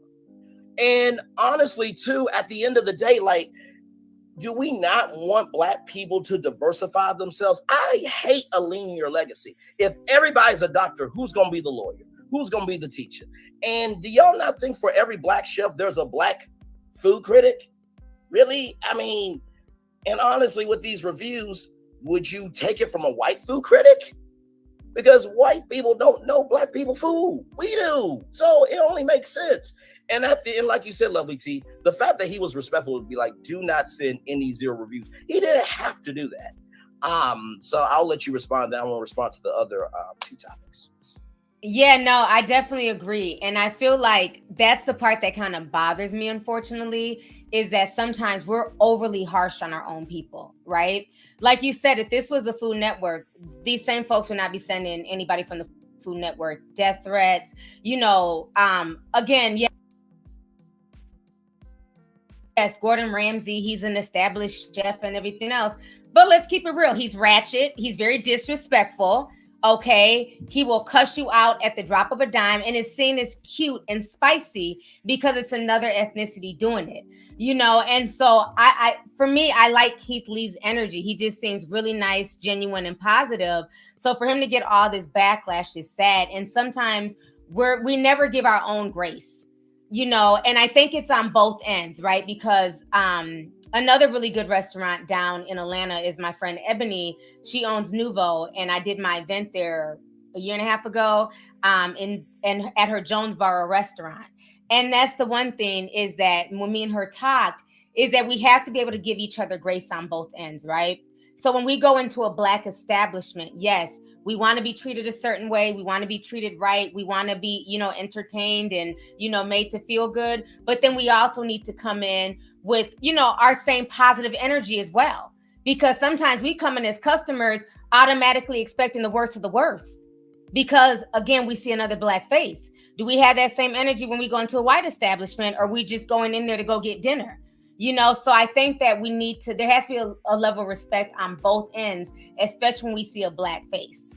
And honestly, too, at the end of the day, like, do we not want Black people to diversify themselves? I hate a linear legacy. If everybody's a doctor, who's going to be the lawyer? Who's going to be the teacher? And do y'all not think for every Black chef, there's a Black food critic? Really? I mean, and honestly, with these reviews, would you take it from a white food critic? Because white people don't know Black people food. We do. So it only makes sense. And at the end, like you said, Lovely T, the fact that he was respectful would be like, do not send any 0 reviews. He didn't have to do that. So I'll let you respond. Then I want to respond to the other 2 topics. Yeah, no, I definitely agree. And I feel like that's the part that kind of bothers me, unfortunately, is that sometimes we're overly harsh on our own people, right? Like you said, if this was the Food Network, these same folks would not be sending anybody from the Food Network death threats, again, yes, Gordon Ramsay, he's an established chef and everything else, but let's keep it real. He's ratchet. He's very disrespectful. Okay, he will cuss you out at the drop of a dime and is seen as cute and spicy because it's another ethnicity doing it, and so for me, I like Keith Lee's energy. He just seems really nice, genuine, and positive. So for him to get all this backlash is sad. And sometimes we never give our own grace, and I think it's on both ends, right? Because another really good restaurant down in Atlanta is my friend Ebony. She owns Nouveau, and I did my event there a year and a half ago, and at her Jonesboro restaurant. And that's the one thing, is that when me and her talked, is that we have to be able to give each other grace on both ends, right? So when we go into a Black establishment, yes, we want to be treated a certain way. We want to be treated right. We want to be, entertained and, made to feel good. But then we also need to come in with, our same positive energy as well. Because sometimes we come in as customers automatically expecting the worst of the worst. Because again, we see another Black face. Do we have that same energy when we go into a white establishment, or are we just going in there to go get dinner? So I think that there has to be a level of respect on both ends, especially when we see a Black face.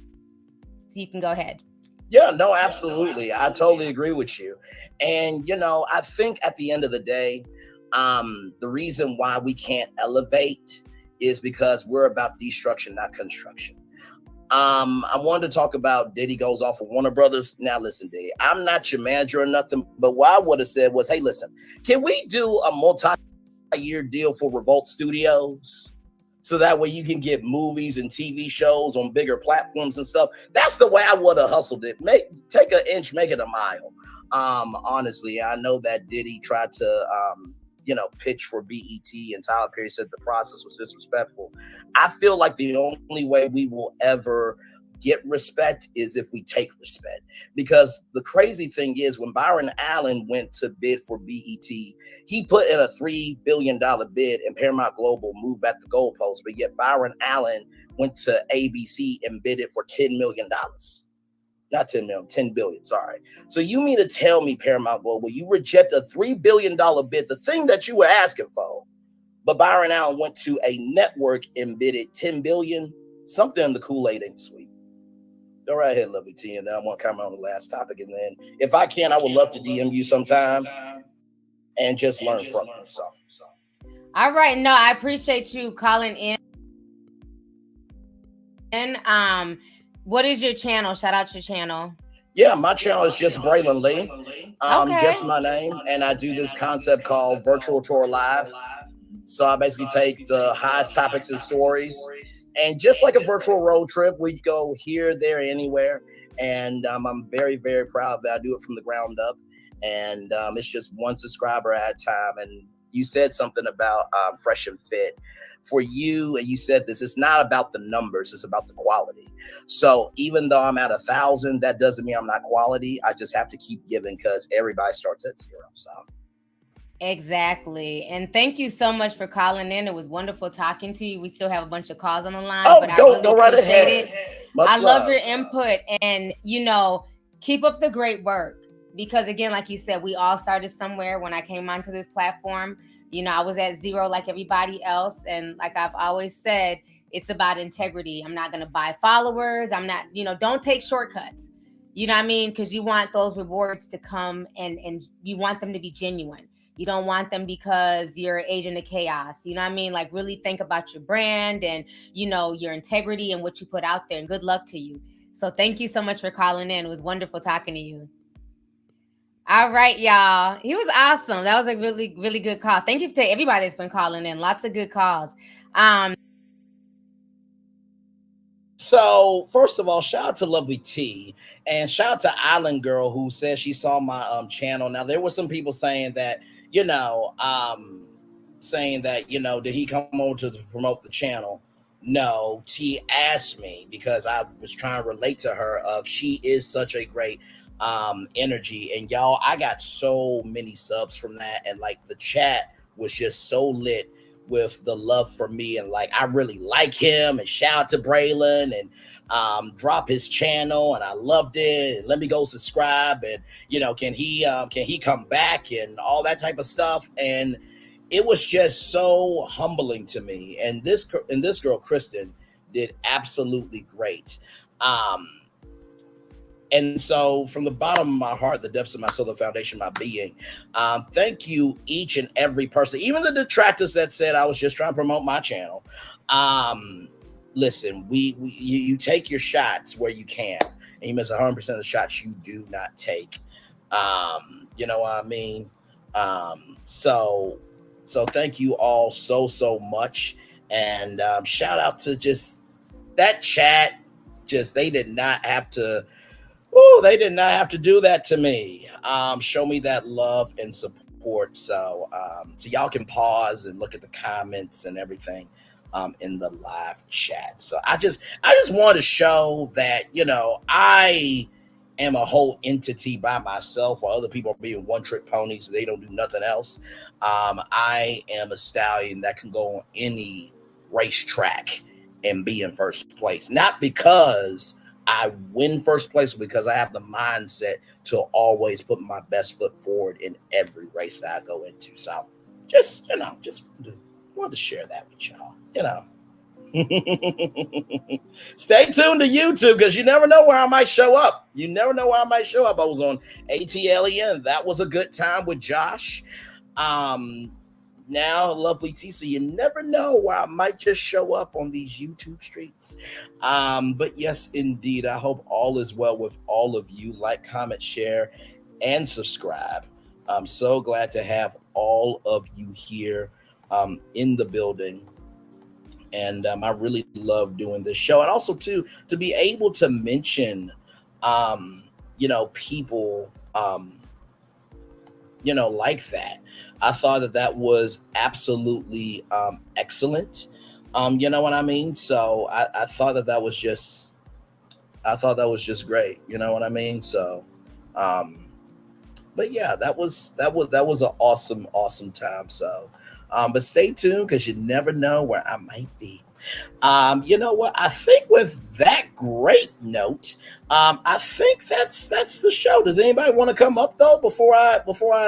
So you can go ahead. Yeah, no, absolutely. I totally agree with you. And, I think at the end of the day, the reason why we can't elevate is because we're about destruction, not construction. I wanted to talk about Diddy goes off of Warner Brothers. Now, listen, Diddy, I'm not your manager or nothing, but what I would have said was, hey, listen, can we do a multi-year deal for Revolt Studios? So that way you can get movies and TV shows on bigger platforms and stuff. That's the way I would have hustled it. Take an inch, make it a mile. Honestly, I know that Diddy tried to, pitch for BET, and Tyler Perry said the process was disrespectful. I feel like the only way we will ever get respect is if we take respect. Because the crazy thing is, when Byron Allen went to bid for BET, he put in a $3 billion bid, and Paramount Global moved back the goalpost. But yet Byron Allen went to ABC and bid it for $10 million. Not 10 million, 10 billion, sorry. So you mean to tell me, Paramount Global, you reject a $3 billion bid, the thing that you were asking for, but Byron Allen went to a network and bidded 10 billion? Something in the Kool-Aid ain't sweet. Go right ahead, Lovely T, and then I want to comment on the last topic. And then if I can, I would love to DM you sometime and just learn from you. So. All right. No, I appreciate you calling in. And what is your channel? Shout out your channel. Yeah, my channel is just Braylon Lee. Okay. Just my name. And I do this concept called Virtual Tour Live. So I basically take the highest topics and stories, and just like a virtual road trip, we go here, there, anywhere. And I'm very, very proud that I do it from the ground up. And it's just one subscriber at a time. And you said something about Fresh and Fit. For you, and you said this, it's not about the numbers, it's about the quality. So even though I'm at 1,000, that doesn't mean I'm not quality. I just have to keep giving because everybody starts at 0. So exactly. And thank you so much for calling in. It was wonderful talking to you. We still have a bunch of calls on the line, but I really right appreciate ahead. it. Much I love love. your input, and keep up the great work, because again, like you said, we all started somewhere. When I came onto this platform, I was at 0 like everybody else. And like I've always said, it's about integrity. I'm not going to buy followers. I'm not, don't take shortcuts. You know what I mean? Because you want those rewards to come, and you want them to be genuine. You don't want them because you're an agent of chaos. You know what I mean? Like, really think about your brand and, your integrity and what you put out there. And good luck to you. So thank you so much for calling in. It was wonderful talking to you. All right, y'all. He was awesome. That was a really, really good call. Thank you to everybody that's been calling in. Lots of good calls. So first of all, shout out to Lovely T, and shout out to Island Girl, who says she saw my channel. Now there were some people saying that, did he come over to promote the channel? No, T asked me because I was trying to relate to her of she is such a great energy. And y'all, I got so many subs from that, and like the chat was just so lit with the love for me, and like I really like him, and shout out to Braylon, and drop his channel, and I loved it, and let me go subscribe, and can he come back, and all that type of stuff. And it was just so humbling to me. And this girl Kristen did absolutely great. And so from the bottom of my heart, the depths of my soul, the foundation of my being, thank you each and every person, even the detractors that said I was just trying to promote my channel. Listen, you take your shots where you can, and you miss 100% of the shots you do not take. You know what I mean? So thank you all so much. And shout out to just that chat. Just, they did not have to do that to me. Show me that love and support. So y'all can pause and look at the comments and everything in the live chat. So I just wanted to show that, I am a whole entity by myself, while other people are being one-trick ponies. They don't do nothing else. I am a stallion that can go on any racetrack and be in first place. Not because I win first place, because I have the mindset to always put my best foot forward in every race that I go into. So just wanted to share that with y'all. Stay tuned to YouTube, because you never know where I might show up. I was on ATLEN. That was a good time with Josh. Now Lovely T, so you never know where I might just show up on these YouTube streets. But yes, indeed, I hope all is well with all of you. Like, comment, share, and subscribe. I'm so glad to have all of you here in the building. And I really love doing this show. And also to be able to mention, people, like that. I thought that was absolutely excellent. You know what I mean? So I thought that was just great. You know what I mean? So, but yeah, that was an awesome time. So, but stay tuned, because you never know where I might be. You know what? I think with that great note, I think that's the show. Does anybody want to come up though before I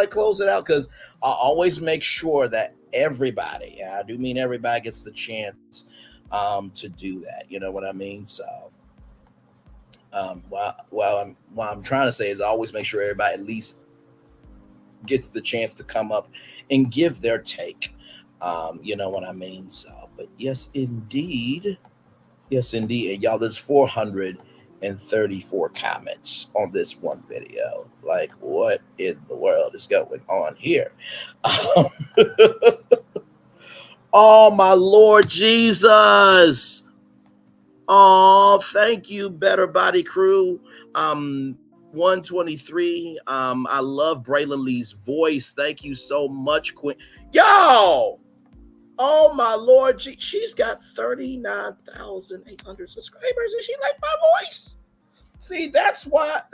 close it out? Because I always make sure that everybody, I do mean everybody, gets the chance to do that. You know what I mean? So what I'm trying to say is I always make sure everybody at least gets the chance to come up and give their take. You know what I mean? So, but yes, indeed. And y'all, there's 434 comments on this one video. Like, what in the world is going on here? Oh, my Lord Jesus. Oh, thank you, Better Body Crew. 123. I love Braylon Lee's voice. Thank you so much, Quinn. Yo! Oh my Lord, she's got 39,800 subscribers, and she like my voice. See, that's what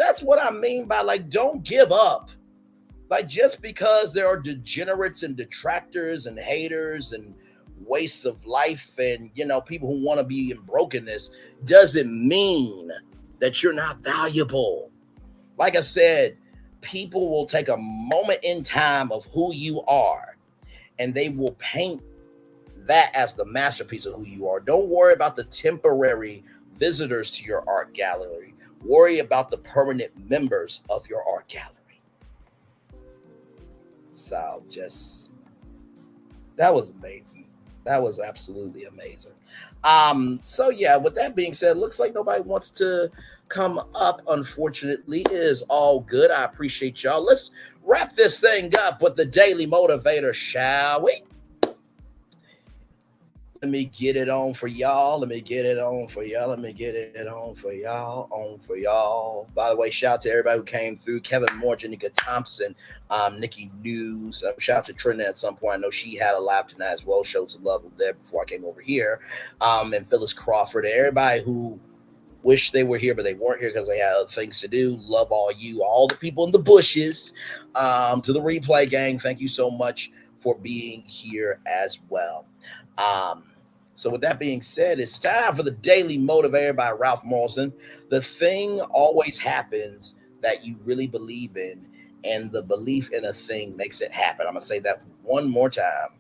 I mean by like, don't give up. Like, just because there are degenerates and detractors and haters and wastes of life and, you know, people who want to be in brokenness doesn't mean that you're not valuable. Like I said, people will take a moment in time of who you are and they will paint that as the masterpiece of who you are. Don't worry about the temporary visitors to your art gallery. Worry about the permanent members of your art gallery. So that was amazing. That was absolutely amazing. So yeah, with that being said, looks like nobody wants to come up. Unfortunately, it is all good. I appreciate y'all. Let's wrap this thing up with the Daily Motivator, shall we? Let me get it on for y'all. Let me get it on for y'all. Let me get it on for y'all. On for y'all. By the way, shout out to everybody who came through. Kevin Moore, Janika Thompson, Nikki News. Shout out to Trina at some point. I know she had a live tonight as well. Showed some love there before I came over here. And Phyllis Crawford. Everybody who wish they were here, but they weren't here because they had other things to do. Love all you. All the people in the bushes. To the replay gang, thank you so much for being here as well. So with that being said, it's time for the Daily Motivator by Ralph Morrison. The thing always happens that you really believe in, and the belief in a thing makes it happen. I'm going to say that one more time.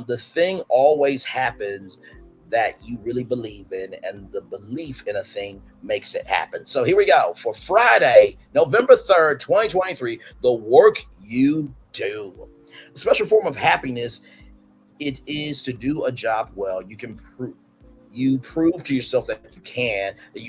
The thing always happens that you really believe in, and the belief in a thing makes it happen. So here we go. For Friday, November 3rd, 2023, the work you do. A special form of happiness it is to do a job well. You prove to yourself that you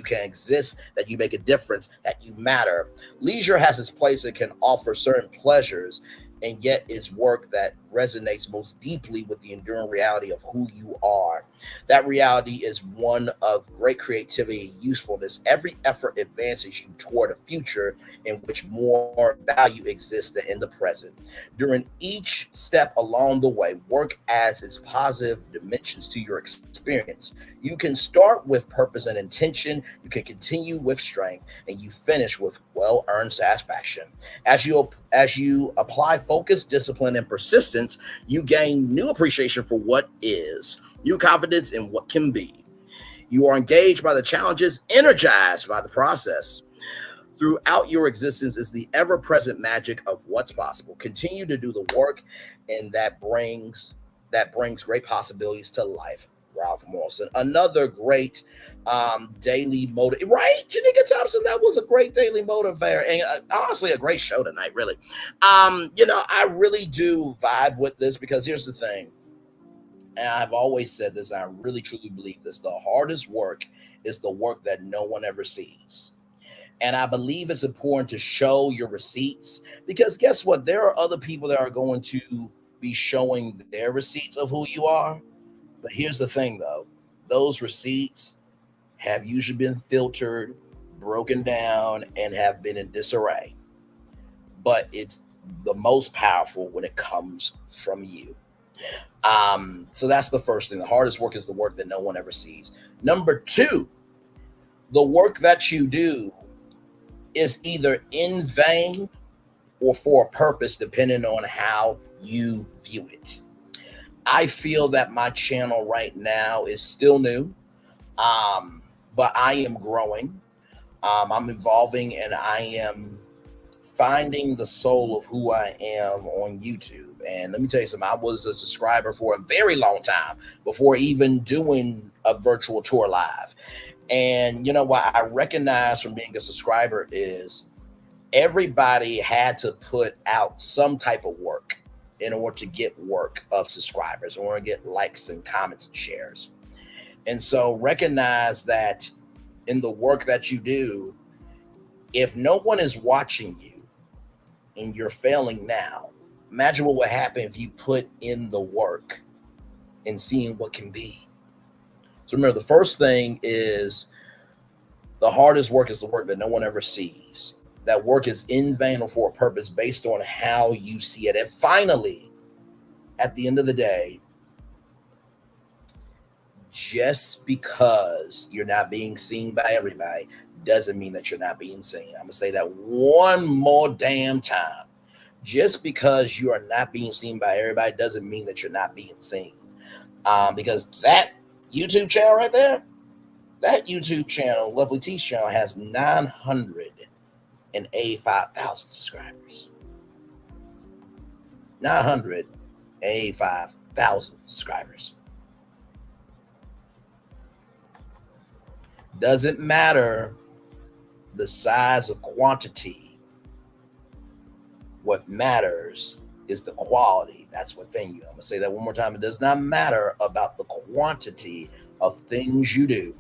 can exist, that you make a difference, that you matter. Leisure has its place and can offer certain pleasures, and yet it's work that resonates most deeply with the enduring reality of who you are. That reality is one of great creativity and usefulness. Every effort advances you toward a future in which more value exists than in the present. During each step along the way, work adds its positive dimensions to your experience. You can start with purpose and intention, you can continue with strength, and you finish with well-earned satisfaction. As you apply focus, discipline, and persistence, you gain new appreciation for what is, new confidence in what can be. You are engaged by the challenges, energized by the process. Throughout your existence is the ever-present magic of what's possible. Continue to do the work, and that brings great possibilities to life. Ralph Morrison. Another great daily motive, right? Janika Thompson, that was a great daily motivator, and honestly a great show tonight, really. I really do vibe with this because here's the thing, and I've always said this, I really truly believe this: the hardest work is the work that no one ever sees. And I believe it's important to show your receipts, because guess what? There are other people that are going to be showing their receipts of who you are. But here's the thing, though. Those receipts have usually been filtered, broken down, and have been in disarray. But it's the most powerful when it comes from you. So that's the first thing. The hardest work is the work that no one ever sees. Number two, the work that you do is either in vain or for a purpose, depending on how you view it. I feel that my channel right now is still new, but I am growing. I'm evolving, and I am finding the soul of who I am on YouTube. And let me tell you something, I was a subscriber for a very long time before even doing a virtual tour live. And you know what I recognize from being a subscriber is everybody had to put out some type of work in order to get work of subscribers, or get likes and comments and shares. And so recognize that in the work that you do, if no one is watching you and you're failing now, imagine what would happen if you put in the work and seeing what can be. So remember, the first thing is the hardest work is the work that no one ever sees. that work is in vain or for a purpose based on how you see it. And finally, at the end of the day, just because you're not being seen by everybody doesn't mean that you're not being seen. I'm going to say that one more damn time. Just because you are not being seen by everybody doesn't mean that you're not being seen. Because that YouTube channel right there, that YouTube channel, Lovely T's channel, has 985,000 subscribers. 985,000 subscribers. Doesn't matter the size of quantity. What matters is the quality. That's what thing you. I'm gonna say that one more time. It does not matter about the quantity of things you do.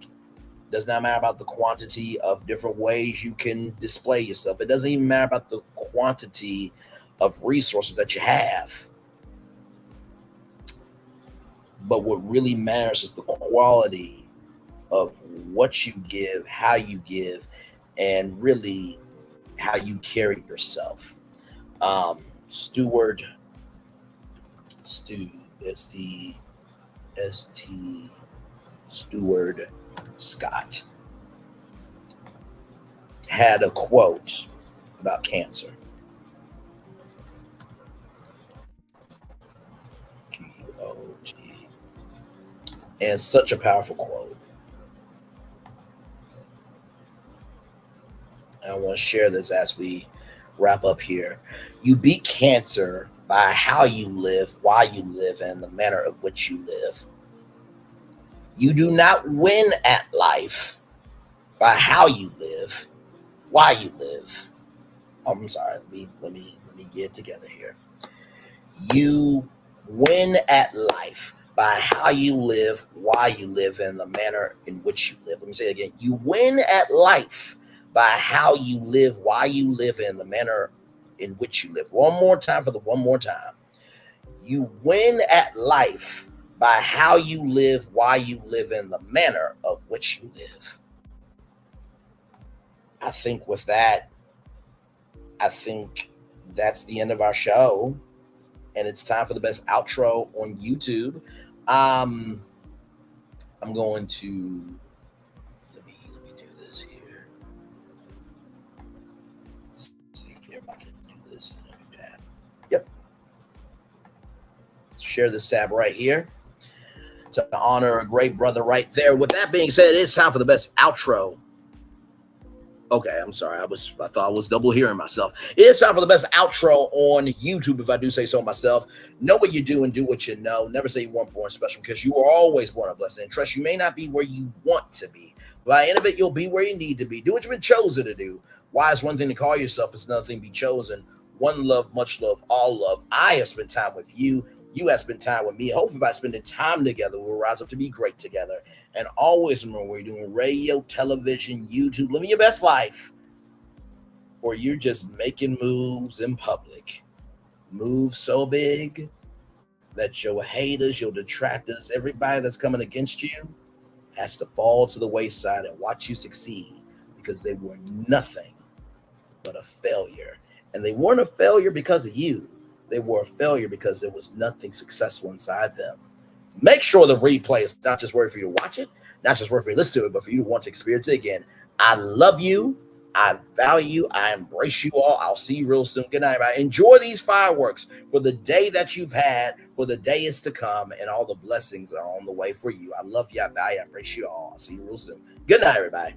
It does not matter about the quantity of different ways you can display yourself. It doesn't even matter about the quantity of resources that you have. But what really matters is the quality of what you give, how you give, and Steward Steward Scott had a quote about cancer. And such a powerful quote. I want to share this as we wrap up here. You beat cancer by how you live, why you live, and the manner of which you live. You do not win at life by how you live, why you live. I'm sorry, let me get it together here. You win at life by how you live, why you live, and the manner in which you live. Let me say it again. You win at life by how you live, why you live, and the manner in which you live. One more time for the one more time. You win at life by how you live, why you live, and the manner of which you live. I think with that, that's the end of our show. And it's time for the best outro on YouTube. I'm going to let me do this here. Let's see if I can do this in a new tab. Yep. Share this tab right here to honor a great brother right there. With that being said, it's time for the best outro. Okay, I'm sorry. I thought I was double hearing myself. It's time for the best outro on YouTube, if I do say so myself. Know what you do and do what you know. Never say you weren't born special, because you are always born a blessing. And trust, you may not be where you want to be, but by the end of it, you'll be where you need to be. Do what you've been chosen to do. Why is one thing to call yourself? It's another thing to be chosen. One love, much love, all love. I have spent time with you. You have spent time with me. Hopefully by spending time together, we'll rise up to be great together. And always remember, we're doing radio, television, YouTube, living your best life, or you're just making moves in public. Moves so big that your haters, your detractors, everybody that's coming against you has to fall to the wayside and watch you succeed, because they were nothing but a failure. And they weren't a failure because of you. They were a failure because there was nothing successful inside them. Make sure the replay is not just worth for you to watch it, not just worth for you to listen to it, but for you to want to experience it again. I love you. I value you. I embrace you all. I'll see you real soon. Good night, everybody. Enjoy these fireworks for the day that you've had, for the day is to come, and all the blessings are on the way for you. I love you. I value you. I embrace you all. I'll see you real soon. Good night, everybody.